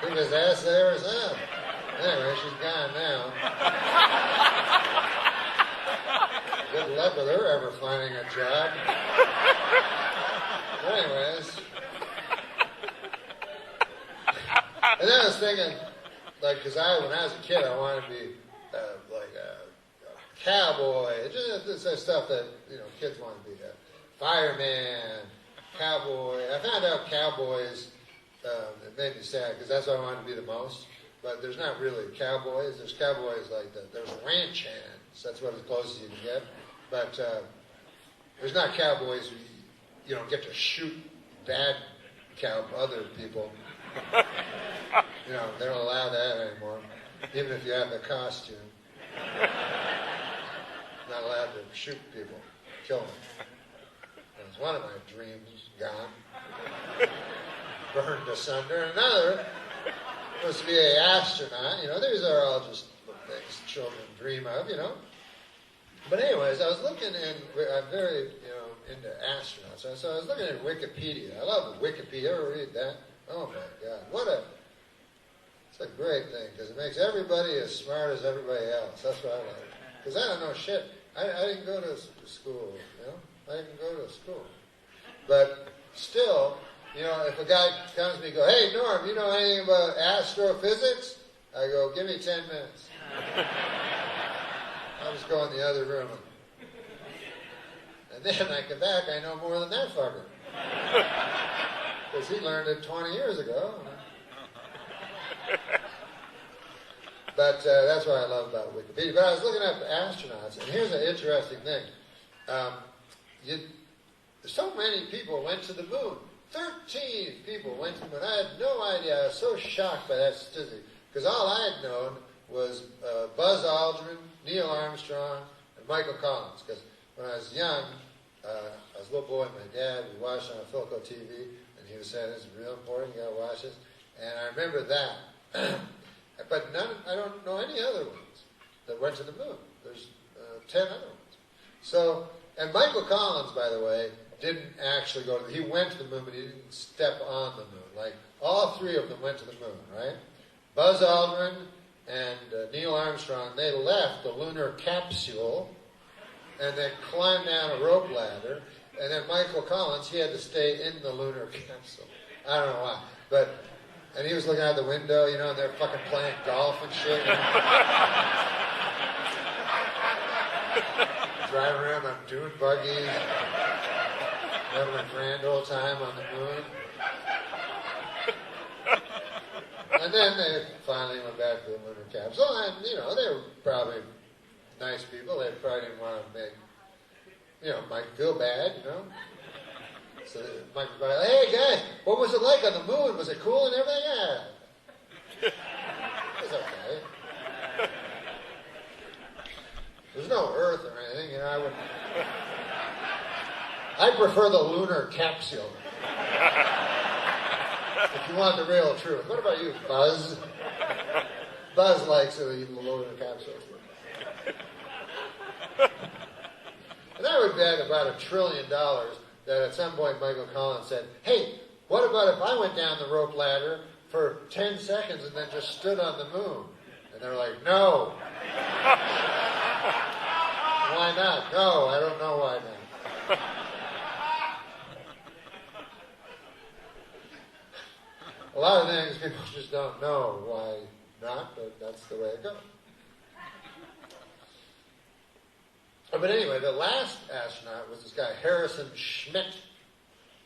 The biggest ass they ever saw. Anyway, she's gone now. Good luck with her ever finding a job. Anyways. And then I was thinking, like, because when I was a kid, I wanted to be like a cowboy. It's that stuff that, you know, kids want to be. Fireman, cowboy. I found out cowboys, it made me sad, because that's what I wanted to be the most. But there's not really cowboys. There's cowboys like there's ranch hands. That's what as close as you can get. But there's not cowboys who, you know, get to shoot bad other people. You know, they don't allow that anymore, even if you have the costume. Not allowed to shoot people, kill them. That was one of my dreams, gone, burned asunder. Another was to be an astronaut. You know, these are all just things children dream of, you know. But anyways, I was looking I'm very, you know, into astronauts. So I was looking at Wikipedia. I love Wikipedia. Ever read that? Oh my God, it's a great thing, because it makes everybody as smart as everybody else. That's what I like. Because I don't know shit. I didn't go to school, you know? I didn't go to school. But still, you know, if a guy comes to me and goes, "Hey, Norm, you know anything about astrophysics?" I go, give me 10 minutes. I'll just go in the other room. And then I come back, I know more than that fucker. Because he learned it 20 years ago. But that's what I love about Wikipedia. But I was looking up astronauts, and here's an interesting thing. So many people went to the moon. 13 people went to the moon. I had no idea. I was so shocked by that statistic. Because all I had known was Buzz Aldrin, Neil Armstrong, and Michael Collins. Because when I was young, I was a little boy with my dad. We watched on Philco TV, and he was saying, this is real important, you got to watch this. And I remember that. But I don't know any other ones that went to the moon. There's 10 other ones. So, and Michael Collins, by the way, didn't actually go to he went to the moon, but he didn't step on the moon. Like, all three of them went to the moon, right? Buzz Aldrin and Neil Armstrong, they left the lunar capsule and they climbed down a rope ladder. And then Michael Collins, he had to stay in the lunar capsule. I don't know why. And he was looking out the window, you know, and they're fucking playing golf and shit. You know? Driving around on dune buggies. Having a grand old time on the moon. And then they finally went back to the lunar capsule. And, you know, they were probably nice people. They probably didn't want to make, you know, Mike feel bad, you know. So Mike was like, hey guys, what was it like on the moon? Was it cool and everything? Yeah. It was okay. There's no Earth or anything, you know, I prefer the lunar capsule. If you want the real truth. What about you, Buzz? Buzz likes the lunar capsule. And I would bet about $1 trillion that at some point Michael Collins said, hey, what about if I went down the rope ladder for 10 seconds and then just stood on the moon? And they're like, no. Why not? No, I don't know why not. A lot of things people just don't know why not, but that's the way it goes. But anyway, the last astronaut was this guy, Harrison Schmitt.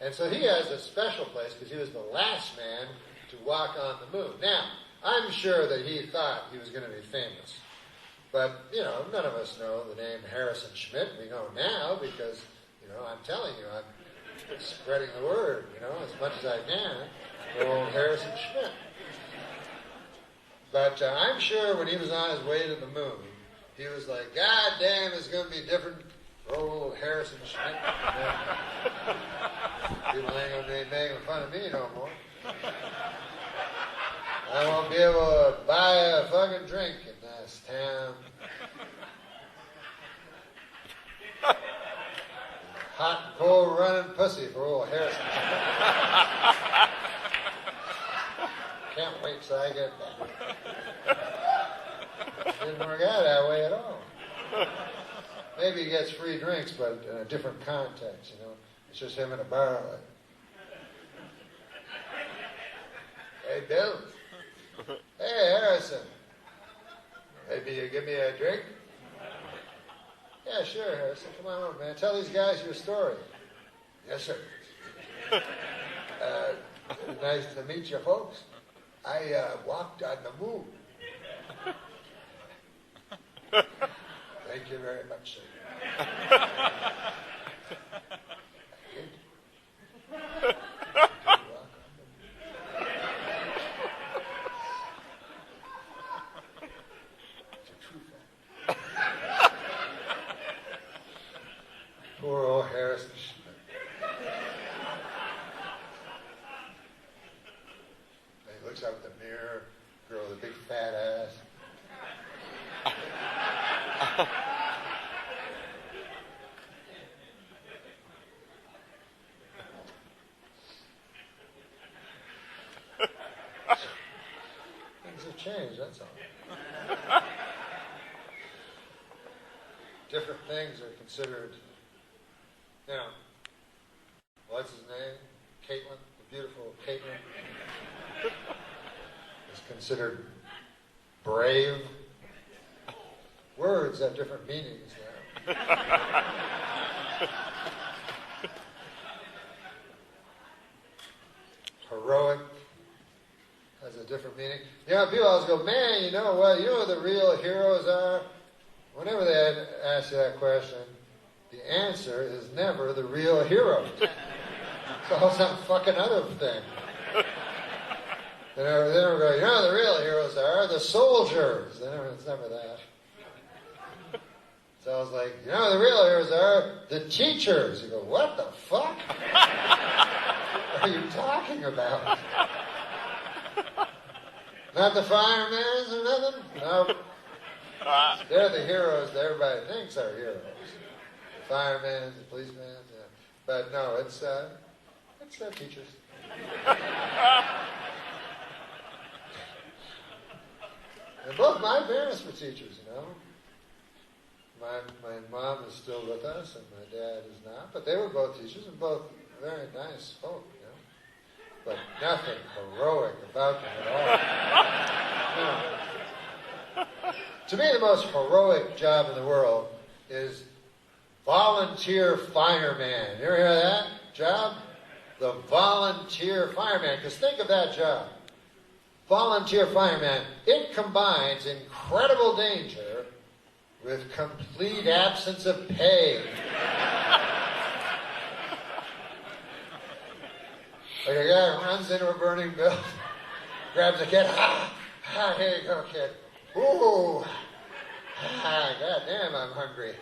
And so he has a special place because he was the last man to walk on the moon. Now, I'm sure that he thought he was going to be famous. But, you know, none of us know the name Harrison Schmitt. We know now because, you know, I'm telling you, I'm spreading the word, you know, as much as I can. Old Harrison Schmitt. But I'm sure when he was on his way to the moon, he was like, God damn, it's going to be different for old Harrison Schmitt. People ain't going to be making fun of me no more. I won't be able to buy a fucking drink in this town. Hot and cold running pussy for old Harrison Schmitt. Can't wait till I get back. Didn't work out that way at all. Maybe he gets free drinks, but in a different context, you know. It's just him in a bar like, hey, Bill. Hey, Harrison. Maybe you give me a drink? Yeah, sure, Harrison. Come on over, man. Tell these guys your story. Yes, sir. Nice to meet you, folks. I walked on the moon. Thank you very much, sir. It's a true fact. Poor old Harrison Schmitt. He looks up at the mirror, girl with a big fat ass. Things have changed, that's all. Different things are considered, you know, what's his name? Caitlin, the beautiful Caitlin, is considered brave. Words have different meanings now. Heroic has a different meaning. You know, people always go, man, you know what? You know what the real heroes are? Whenever they ask you that question, the answer is never the real hero. It's all some fucking other thing. They never go, you know what the real heroes are? The soldiers. It's never that. So I was like, you know what the real heroes are? The teachers. You go, what the fuck are you talking about? Not the firemen or nothing? No. They're the heroes that everybody thinks are heroes. The firemen, the policemen, yeah. But no, it's teachers. And both my parents were teachers, you know. My mom is still with us, and my dad is not. But they were both teachers, and both very nice folk, you know. But nothing heroic about them at all. No. To me, the most heroic job in the world is volunteer fireman. You ever hear of that job? The volunteer fireman. Because think of that job. Volunteer fireman. It combines incredible danger with complete absence of pay. Like a guy runs into a burning building, grabs a kid, here you go, kid. Ooh, goddamn, I'm hungry.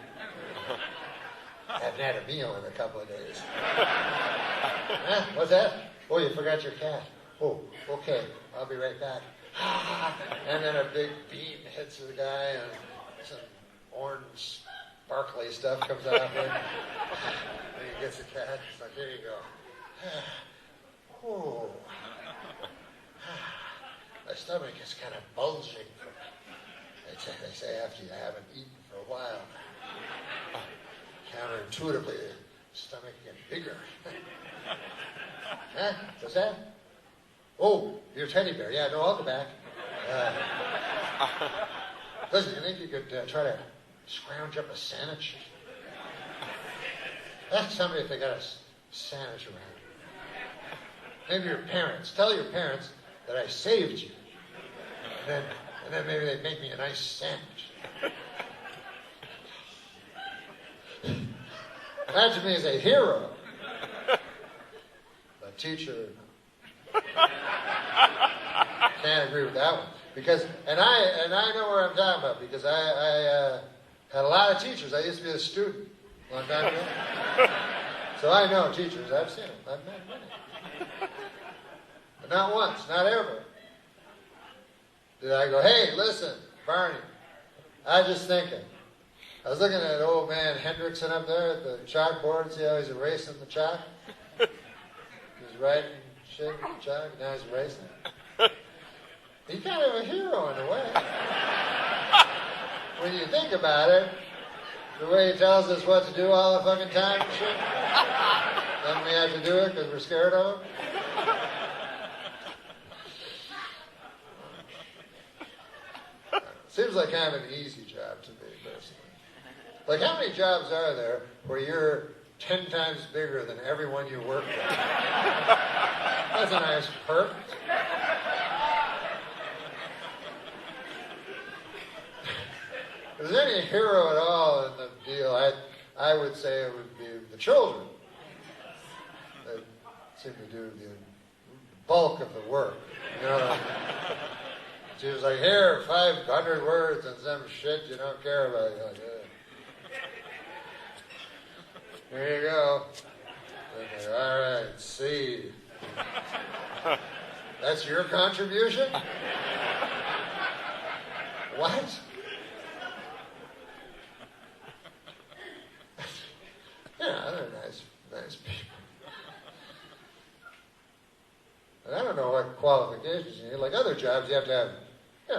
Haven't had a meal in a couple of days. Huh? What's that? Oh, you forgot your cat. Oh, okay, I'll be right back. And then a big beam hits the guy, and some orange, sparkly stuff comes out of it. And he gets the cat. He's like, here you go. Oh. My stomach is kind of bulging. They say after you haven't eaten for a while, counterintuitively, the stomach gets bigger. Huh? What's that? Oh, your teddy bear. Yeah, no, I'll go back. Listen, you think you could try to scrounge up a sandwich? Ask somebody if they got a sandwich around. Maybe your parents. Tell your parents that I saved you. And then maybe they'd make me a nice sandwich. That to me is a hero. A teacher. Can't agree with that one. Because, and I know where I'm talking about, because I had a lot of teachers. I used to be a student a long time ago. So I know teachers. I've seen them. I've met many. But not once, not ever, did I go, hey, listen, Barney, I was just thinking. I was looking at old man Hendrickson up there at the chalkboard, see how he's erasing the chalk? He's writing shit with the chalk, now he's erasing it. He's kind of a hero in a way. When you think about it, the way he tells us what to do all the fucking time and shit, then we have to do it because we're scared of him. Seems like kind of an easy job to me, personally. Like, how many jobs are there where you're 10 times bigger than everyone you work with? That's a nice perk. If there's any hero at all in the deal, I would say it would be the children that seem to do the bulk of the work. You know? She was like, here, 500 words and some shit you don't care about. You're like, here you go. Okay, all right, C. That's your contribution? What? Yeah, they're nice people. And I don't know what qualifications you need. Like other jobs, you have to have, you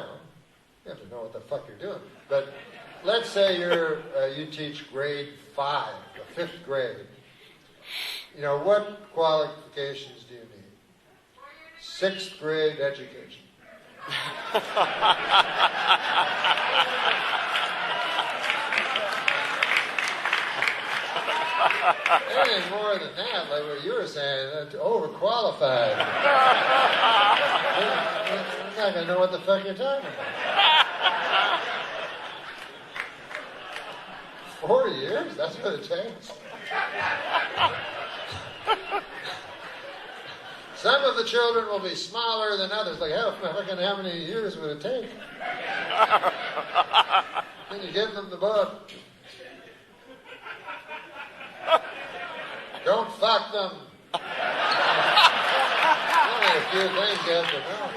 have to know what the fuck you're doing. But let's say you teach grade 5, the 5th grade. You know, what qualifications do you need? 6th grade education. Anything more than that, like what you were saying, overqualified. I'm not going to know what the fuck you're talking about. 4 years? That's what it takes? Some of the children will be smaller than others. Like, how many years would it take? Then you give them the book. Don't fuck them. Only a few things you have to know.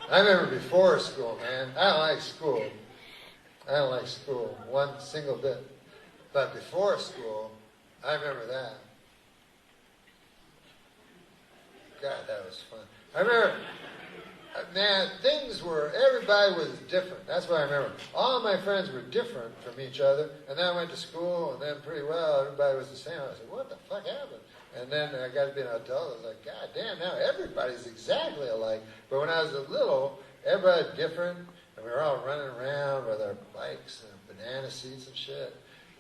I remember before school, man. I don't like school. I don't like school one single bit. But before school, I remember that. God, that was fun. I remember, man, everybody was different. That's what I remember. All of my friends were different from each other. And then I went to school, and then pretty well, everybody was the same. I said, what the fuck happened? And then I got to be an adult. I was like, God damn, now everybody's exactly alike. But when I was little, everybody was different. And we were all running around with our bikes and banana seats and shit.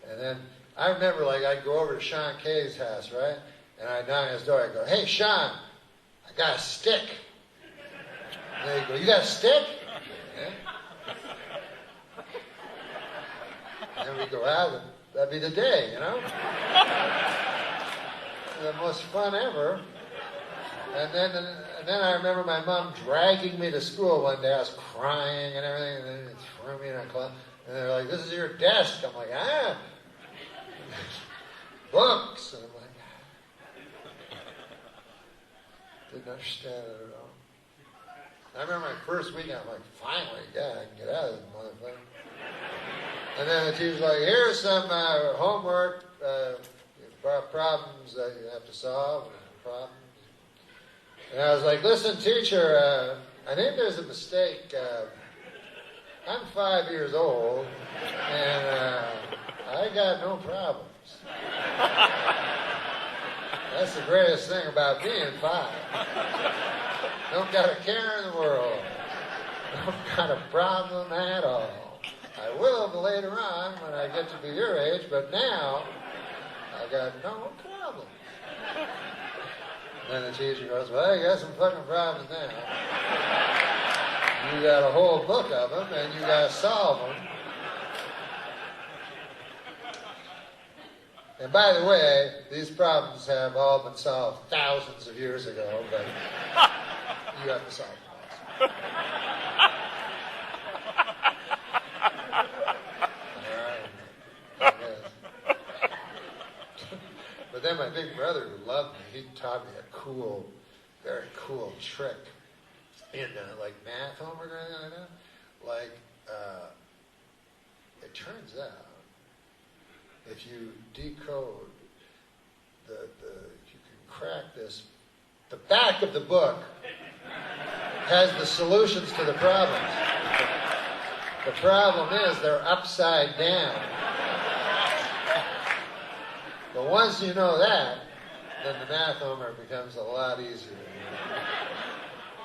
And then I remember, like, I'd go over to Sean Kay's house, right? And I'd knock on his door. I'd go, hey, Sean, I got a stick. And he'd go, you got a stick? Yeah. And then we'd go out, and that'd be the day, you know? The most fun ever. And then I remember my mom dragging me to school one day. I was crying and everything, and then they threw me in a class. And they're like, this is your desk. I'm like, books. And I'm like, didn't understand it at all. I remember my first week, I'm like, finally, yeah, I can get out of this motherfucker. And then the teacher's like, here's some homework, problems that you have to solve, problems. And I was like, listen, teacher, I think there's a mistake. I'm 5 years old, and I got no problems. That's the greatest thing about being 5. Don't got a care in the world. Don't got a problem at all. I will later on when I get to be your age, but now I got no problem. And then the teacher goes, well, you got some fucking problems now. You got a whole book of them, and you got to solve them. And by the way, these problems have all been solved thousands of years ago, but you have to solve them. But then my big brother, who loved me, he taught me a cool, very cool trick in like math homework or anything like that. Like, it turns out, if you decode you can crack this. The back of the book has the solutions to the problems. The problem is they're upside down. But once you know that, then the math homework becomes a lot easier.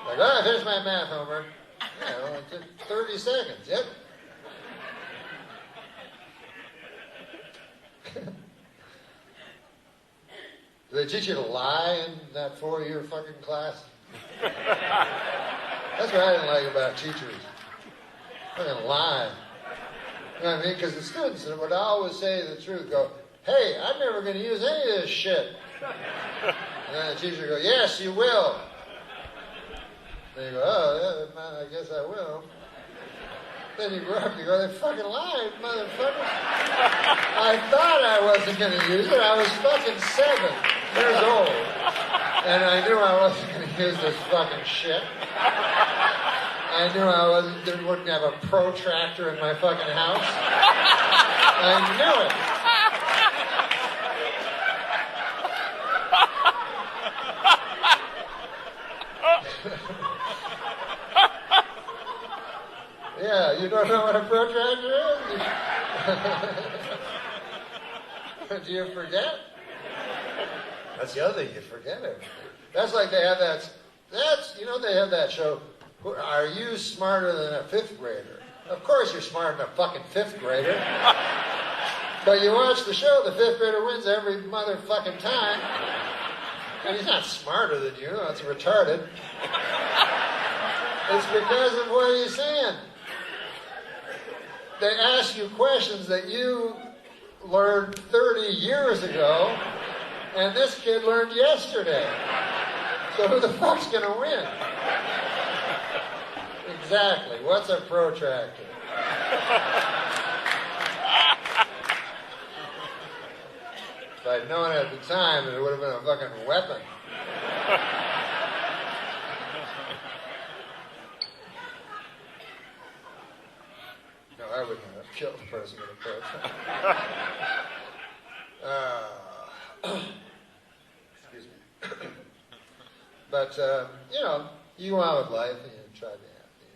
Like, all right, here's my math homework. Yeah, well, it took 30 seconds. Yep. Do they teach you to lie in that 4-year fucking class? That's what I didn't like about teachers. Fucking lie. You know what I mean? Because the students would always say the truth. Go, hey, I'm never going to use any of this shit. And then the teacher would go, yes, you will. Then you go, oh, yeah, man, I guess I will. Then you grow up, you go, they fucking lied, motherfucker. I thought I wasn't going to use it. I was fucking 7 years old. And I knew I wasn't going to use this fucking shit. I knew I wouldn't have a protractor in my fucking house. I knew it. Yeah, you don't know what a protractor is? Do you forget? That's the other thing, you forget everything. That's like they have they have that show, Are You Smarter Than a Fifth Grader? Of course you're smarter than a fucking fifth grader. But you watch the show, the fifth grader wins every motherfucking time. And he's not smarter than you, that's retarded. It's because of what he's saying. They ask you questions that you learned 30 years ago, and this kid learned yesterday. So who the fuck's gonna win? Exactly. What's a protractor? If I'd known at the time, it would have been a fucking weapon. No, I wouldn't have killed the person with a protractor. Excuse me. But, you go on with life and you try to be happy.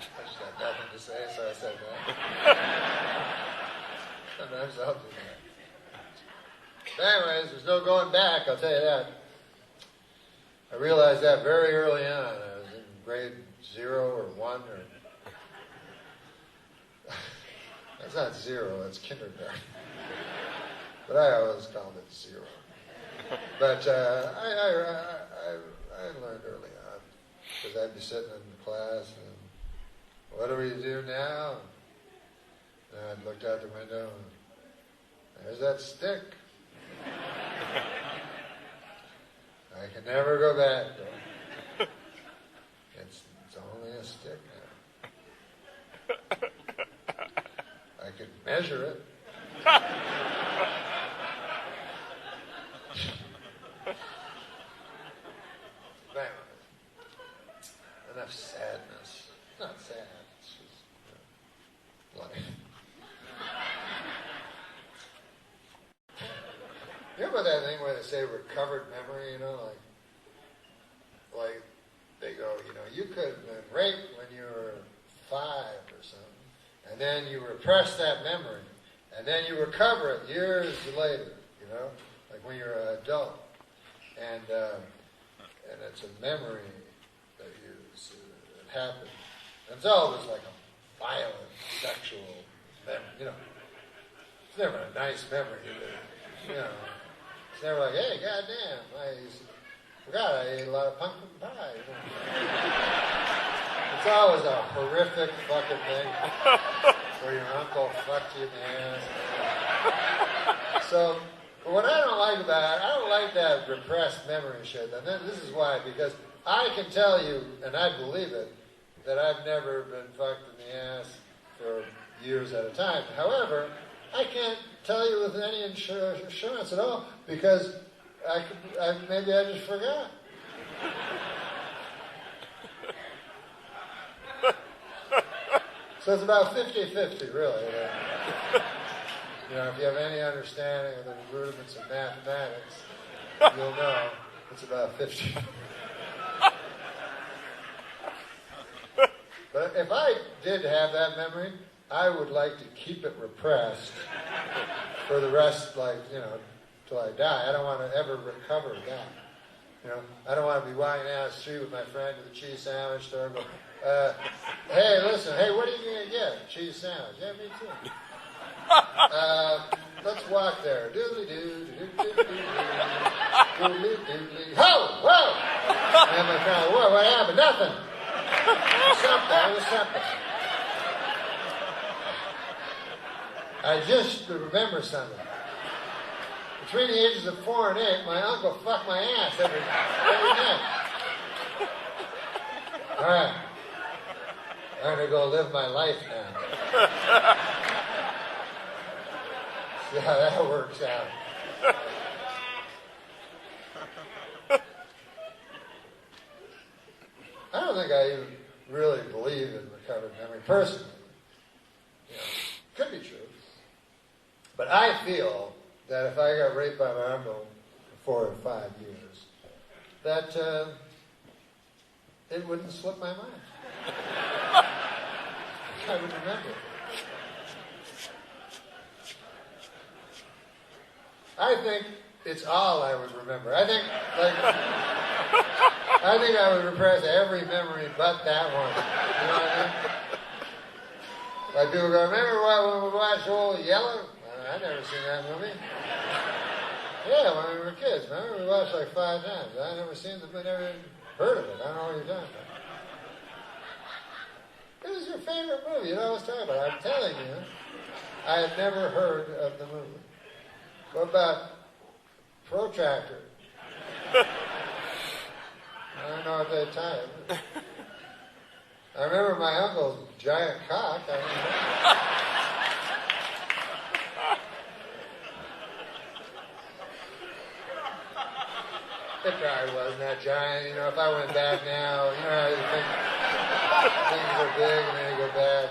I just had nothing to say, so I said that. Sometimes I'll do that. But anyways, there's no going back, I'll tell you that. I realized that very early on. I was in grade 0 or 1 or... That's not 0, that's kindergarten. But I always called it 0. But I learned early on, because I'd be sitting in class and, what do we do now? And I'd look out the window and there's that stick. I can never go back, though. It's only a stick now. I could measure it. Enough sadness. It's not sad, it's just life. You know about that thing where they say recovered memory, like they go, you could have been raped when you were 5 or something, and then you repress that memory, and then you recover it years later, like when you're an adult. And it's a memory that it happened. And it's always like a violent, sexual memory, It's never a nice memory, It's never like, hey, goddamn, I forgot I ate a lot of pumpkin pie, It's always a horrific fucking thing where your uncle fucked you in the ass. So, what I don't like about it, I don't like that repressed memory shit. And then this is why, because I can tell you, and I believe it, that I've never been fucked in the ass for years at a time. However, I can't tell you with any assurance at all, because maybe I just forgot. So it's about 50-50, really. If you have any understanding of the rudiments of mathematics, you'll know it's about 50. But if I did have that memory, I would like to keep it repressed for the rest, till I die. I don't want to ever recover that. I don't want to be walking down the street with my friend to the cheese sandwich store and go, hey, listen, what are you going to get? Cheese sandwich. Yeah, me too. Let's walk there. Doodly-doo, doodly-doo, doodly-doodly. Ho! Whoa! And my friend, whoa, what happened? Nothing. It was something. I just remember something. Between the ages of 4 and 8, my uncle fucked my ass every night. All right. I'm going to go live my life now. See how that works out. I don't think I even really believe in recovered memory personally. Could be true. But I feel that if I got raped by my uncle for 4 or 5 years, that it wouldn't slip my mind. I would remember it. I think it's all I would remember. I think I would repress every memory but that one. You know what I mean? Like people go, remember when we watched Old Yeller? I never seen that movie. Yeah, when we were kids, remember? We watched like 5 times. I never seen the movie, never heard of it. I don't know what you're talking about. It was your favorite movie. You know what I was talking about. I'm telling you, I had never heard of the movie. What about Protractor? I don't know if they tie it. I remember my uncle's giant cock. It probably wasn't that giant. You know, if I went back now, you know how you think things are big and then you go back.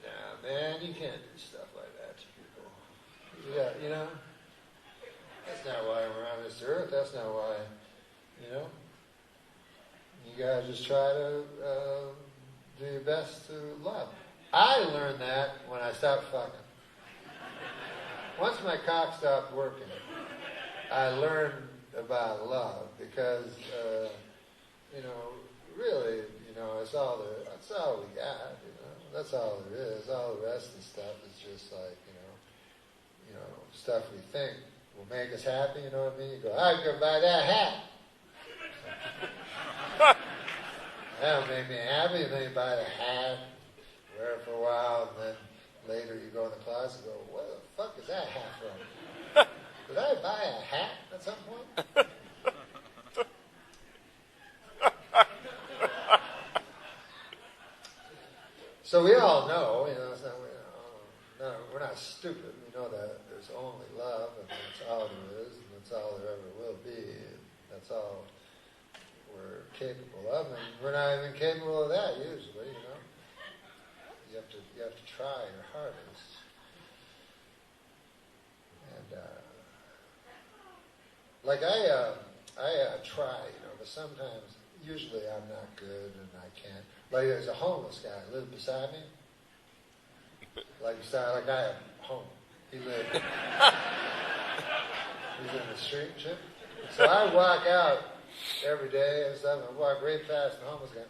Nah, man, you can't do stuff like that to people. Yeah, you know, that's not why we're on this earth. That's not why, you know. You gotta just try to do your best to love. I learned that when I stopped fucking. Once my cock stopped working, I learned about love because, you know, really, you know, that's all we got, you know. That's all there is. All the rest of the stuff is just like, you know, stuff we think will make us happy, you know what I mean? You go, I'm going to buy that hat. That'll make me happy, and then you buy the hat. Wear it for a while, and then later you go in the closet and go, where the fuck is that hat from? Did I buy a hat at some point? So we all know, you know, we're not stupid. We know that there's only love, and that's all there is, and that's all there ever will be, and that's all we're capable of, and we're not even capable of that usually, you know. You have to try your hardest. And like I try, you know, but sometimes, usually I'm not good and I can't. Like there's a homeless guy who lived beside me. Like I have home. He lived. He's in the street and shit. So I walk out every day and stuff, and I walk right past the homeless guy.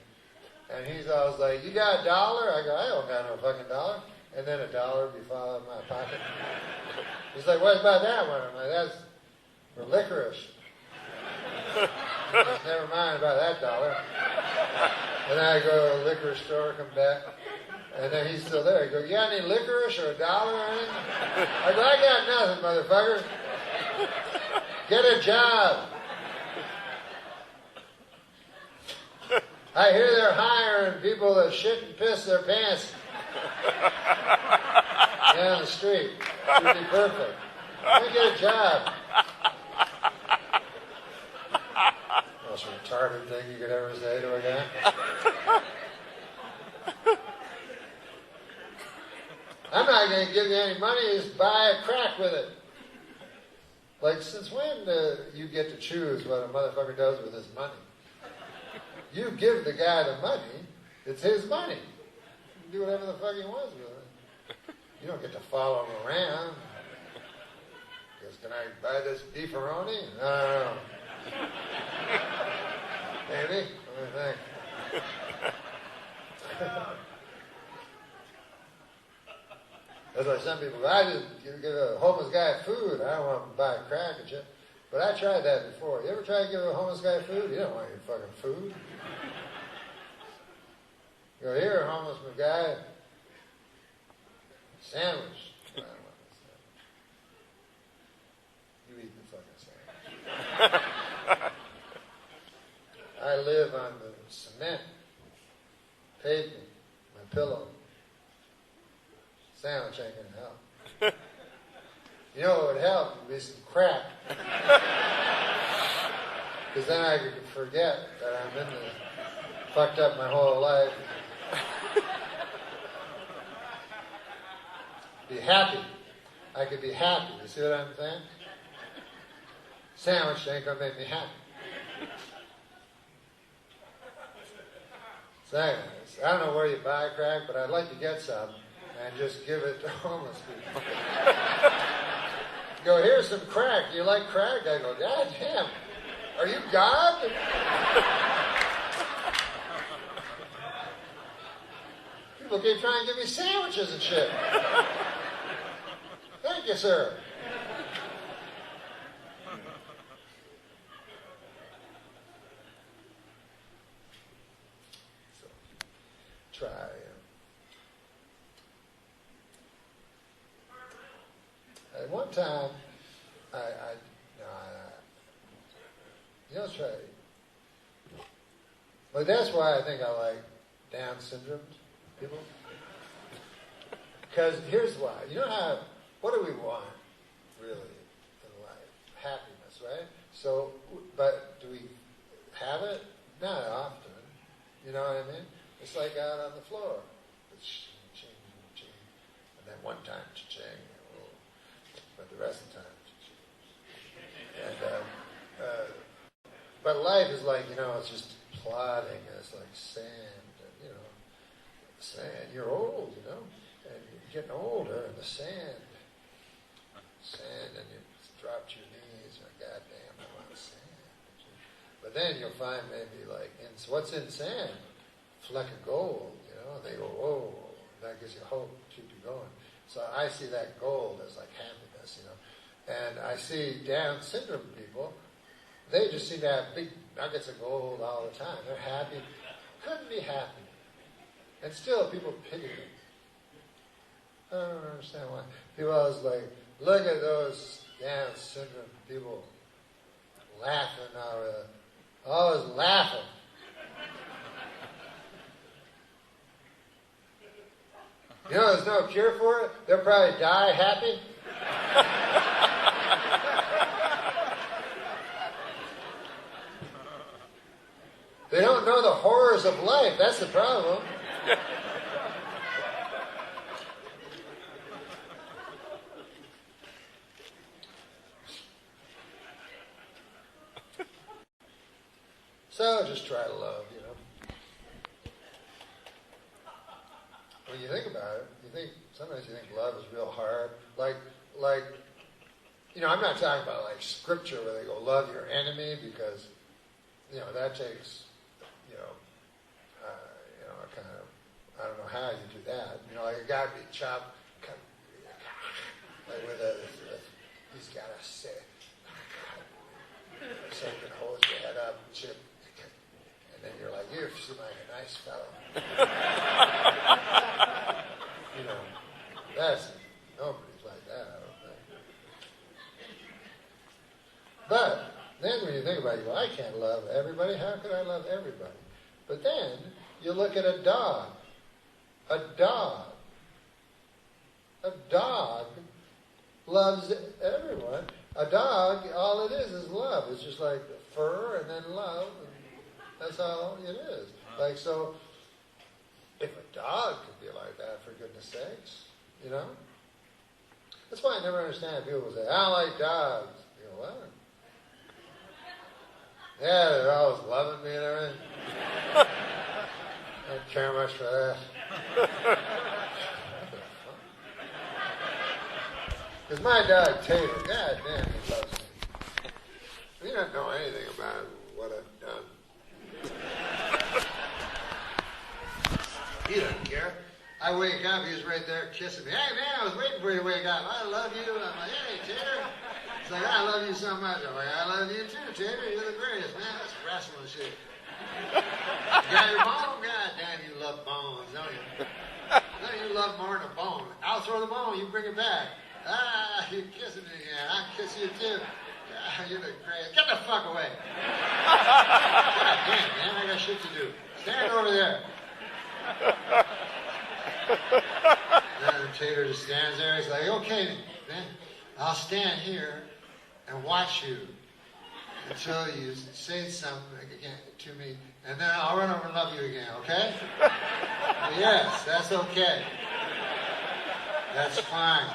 And he's always like, you got $1? I go, I don't got no fucking dollar. And then $1 would be falling out of my pocket. He's like, what about that one? I'm like, that's for licorice. Never mind about that $1. And then I go to the liquor store, come back, and then he's still there. He goes, you got any licorice or $1 or anything? I go, I got nothing, motherfucker. Get a job. I hear they're hiring people that shit and piss their pants down the street. Should be perfect. Let me get a job. Most retarded thing you could ever say to a guy. I'm not going to give you any money, just buy a crack with it. Like, since when do you get to choose what a motherfucker does with his money? You give the guy the money, it's his money. He can do whatever the fuck he wants with it. You don't get to follow him around. Because, can I buy this beefaroni? No. Maybe? What do you think? That's why some people, I just give a homeless guy food. I don't want to buy a crack and shit. But I tried that before. You ever try to give a homeless guy food? You don't want your fucking food. You go, here, homeless guy, sandwich. I don't want a sandwich. You eat the fucking sandwich. I live on the cement, pavement, my pillow. Sandwich ain't gonna help. You know what would help? Would be some crack. Because then I could forget that I'm in the fucked up my whole life. Be happy. I could be happy. You see what I'm saying? Sandwich ain't gonna make me happy. Thanks. I don't know where you buy crack, but I'd like to get some and just give it to homeless people. Go, here's some crack. Do you like crack? I go, God damn. Are you God? People keep trying to give me sandwiches and shit. Thank you, sir. So, try. At one time, try. But that's why I think I like Down syndrome people. Because here's why. You know how, what do we want, really, in life? Happiness, right? So, but do we have it? Not often. You know what I mean? It's like out on the floor. It's ching, ching, and then one time, ching, but the rest of the time, and but life is like, it's just plodding, and it's like sand, and, sand. You're old, and you're getting older, and the sand, and you drop to your knees, and goddamn, I want sand. But then you'll find maybe what's in sand? Fleck of gold, and they go, whoa, that gives you hope, keep you going. So I see that gold as like happiness, and I see Down syndrome people, they just seem to have big nuggets of gold all the time. They're happy. Couldn't be happy. And still people pity them. I don't understand why. People always look at those Down syndrome people laughing always laughing. There's no cure for it. They'll probably die happy. They don't know the horrors of life. That's the problem. So just try to love, When you think about it, sometimes you think love is real hard. I'm not talking about scripture where they go, love your enemy, because, that takes, kind of, I don't know how you do that. A guy be chopped, he's got to say, so you can hold your head up, chip, and then you're like, you seem like a nice fellow. Nobody's like that, I don't think. But then when you think about it, I can't love everybody. How could I love everybody? But then you look at a dog. A dog loves everyone. A dog, all it is love. It's just like fur and then love. And that's all it is. So, if a dog could be like that, for goodness sakes, That's why I never understand people who say, I don't like dogs. You go, what? Yeah, they're always loving me and everything. I don't care much for that. Because my dog, Tater, God damn, he loves me. You don't know anything about what I've done. He doesn't care. I wake up, he's right there kissing me. Hey, man, I was waiting for you to wake up. I love you. I'm like, hey, Tater. He's like, I love you so much. I'm like, I love you too, Tater. You're the greatest, man. That's wrestling shit. You got your bone? God damn, you love bones, don't you? Don't you love more than a bone? I'll throw the bone, you bring it back. Ah, you're kissing me again. I'll kiss you too. Ah, you're the greatest. Get the fuck away. God damn, man, I got shit to do. Stand over there. And Tater just stands there. He's like, okay, man, I'll stand here and watch you until you say something again to me, and then I'll run over and love you again, okay? Yes, that's okay. That's fine.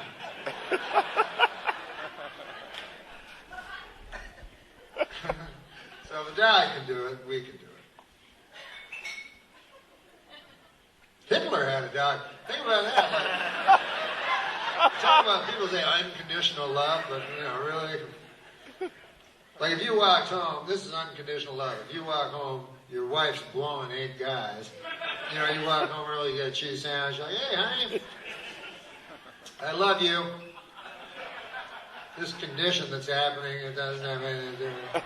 So if the dog can do it, we can do it. Hitler had a dog. Think about that. Talk about people say unconditional love, but really. Like if you walked home, this is unconditional love. If you walk home, your wife's blowing 8 guys. You walk home early, you get a cheese sandwich. Like, hey, honey, I love you. This condition that's happening, it doesn't have anything to do with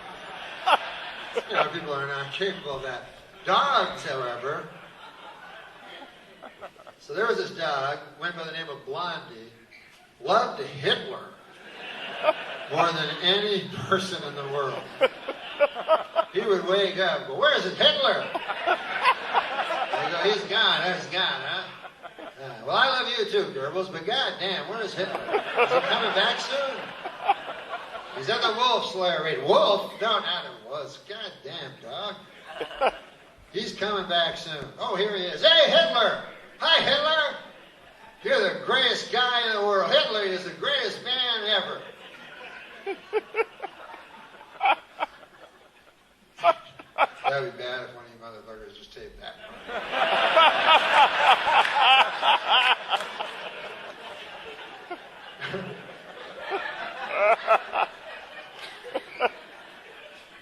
it. People are not capable of that. Dogs, however. So there was this dog, went by the name of Blondie, loved Hitler more than any person in the world. He would wake up, go, where's it, Hitler? I go, he's gone, he's gone, huh? Well, I love you too, Goebbels, but goddamn, where's Hitler? Is he coming back soon? He's at the wolf slayer raid. Wolf? No, not a wolf. Goddamn, dog. He's coming back soon. Oh, here he is. Hey, Hitler! Hi, Hitler! You're the greatest guy in the world. Hitler is the greatest man ever. That'd be bad if one of you motherfuckers just taped that one.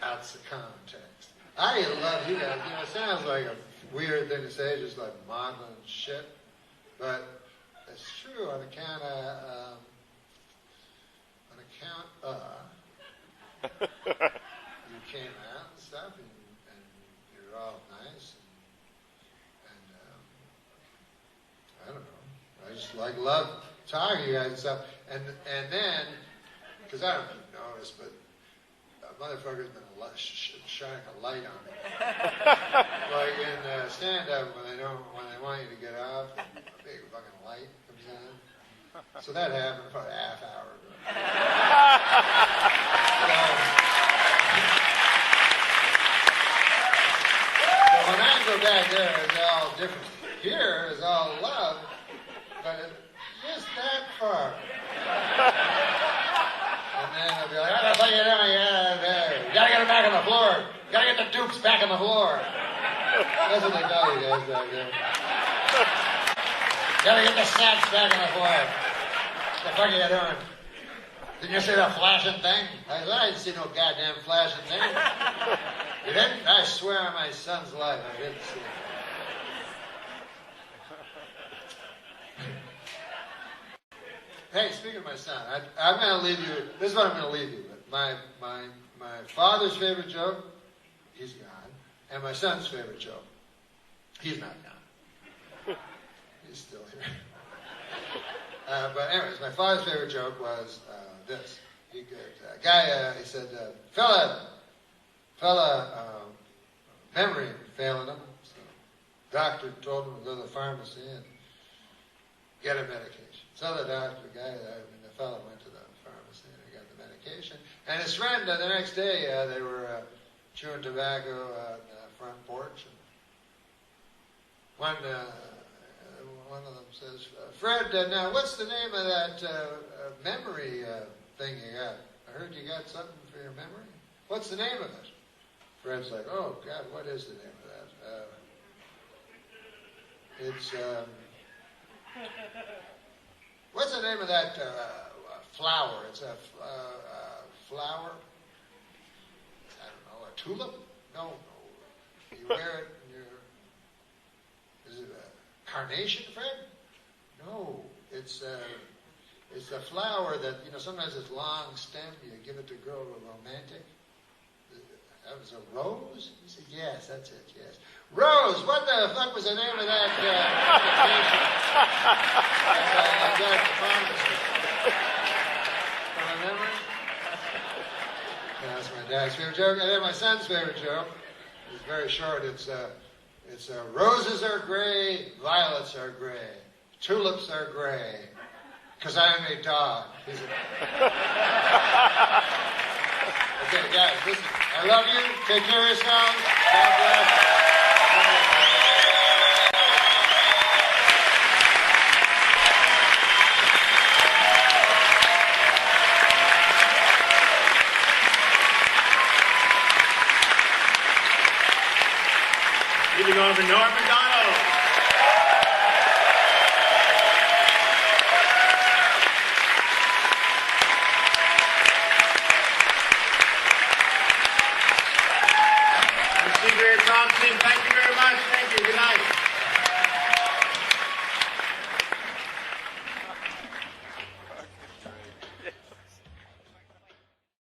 That's the context. I love you guys. It sounds like a weird thing to say, just like modeling shit, but it's true on account of you came out and stuff, and you're all nice, and I don't know. I just love talking to you guys and stuff, and then because I don't know if you noticed, but a motherfucker's been shining a light on me. Like in stand-up when they want you to get off, a big fucking light comes on. So that happened about a half hour ago. So when I go back there, it's all different. Here is all love, but it's just that far. And then I'll be like, what the fuck are you doing? You gotta get it back on the floor. You gotta get the dukes back on the floor. That's what they tell you guys back there. You gotta get the sacks back on the floor. What the fuck are you doing? Didn't you see that flashing thing? I didn't see no goddamn flashing thing. You didn't? I swear on my son's life, I didn't see it. Hey, speaking of my son, I'm going to leave you. This is what I'm going to leave you with. My father's favorite joke, he's gone, and my son's favorite joke, he's not gone. He's still here. But anyways, my father's favorite joke was this. He said, fella, memory failing him. So doctor told him to go to the pharmacy and get a medication. So the fella went to the pharmacy and he got the medication. And his friend, the next day, they were chewing tobacco on the front porch. And one of them says, Fred, now what's the name of that memory thing you got? I heard you got something for your memory. What's the name of it? Fred's like, oh, God, what is the name of that? It's... what's the name of that flower? It's a flower. I don't know, a tulip? No. You wear it in your... Is it a carnation, Fred? No. It's a flower that, sometimes it's long stem. You give it to a girl who's romantic. That was a rose? He said, yes, that's it, yes. Rose, what the fuck was the name of that medication? I got at the pharmacy. Remember? That's my dad's favorite joke. And then my son's favorite joke is very short. It's roses are gray, violets are gray, tulips are gray, because I'm a dog. Okay, guys, listen. I love you. Take care of yourselves. God bless. Moving on to NormMacdonald. job, Tim. Thank you.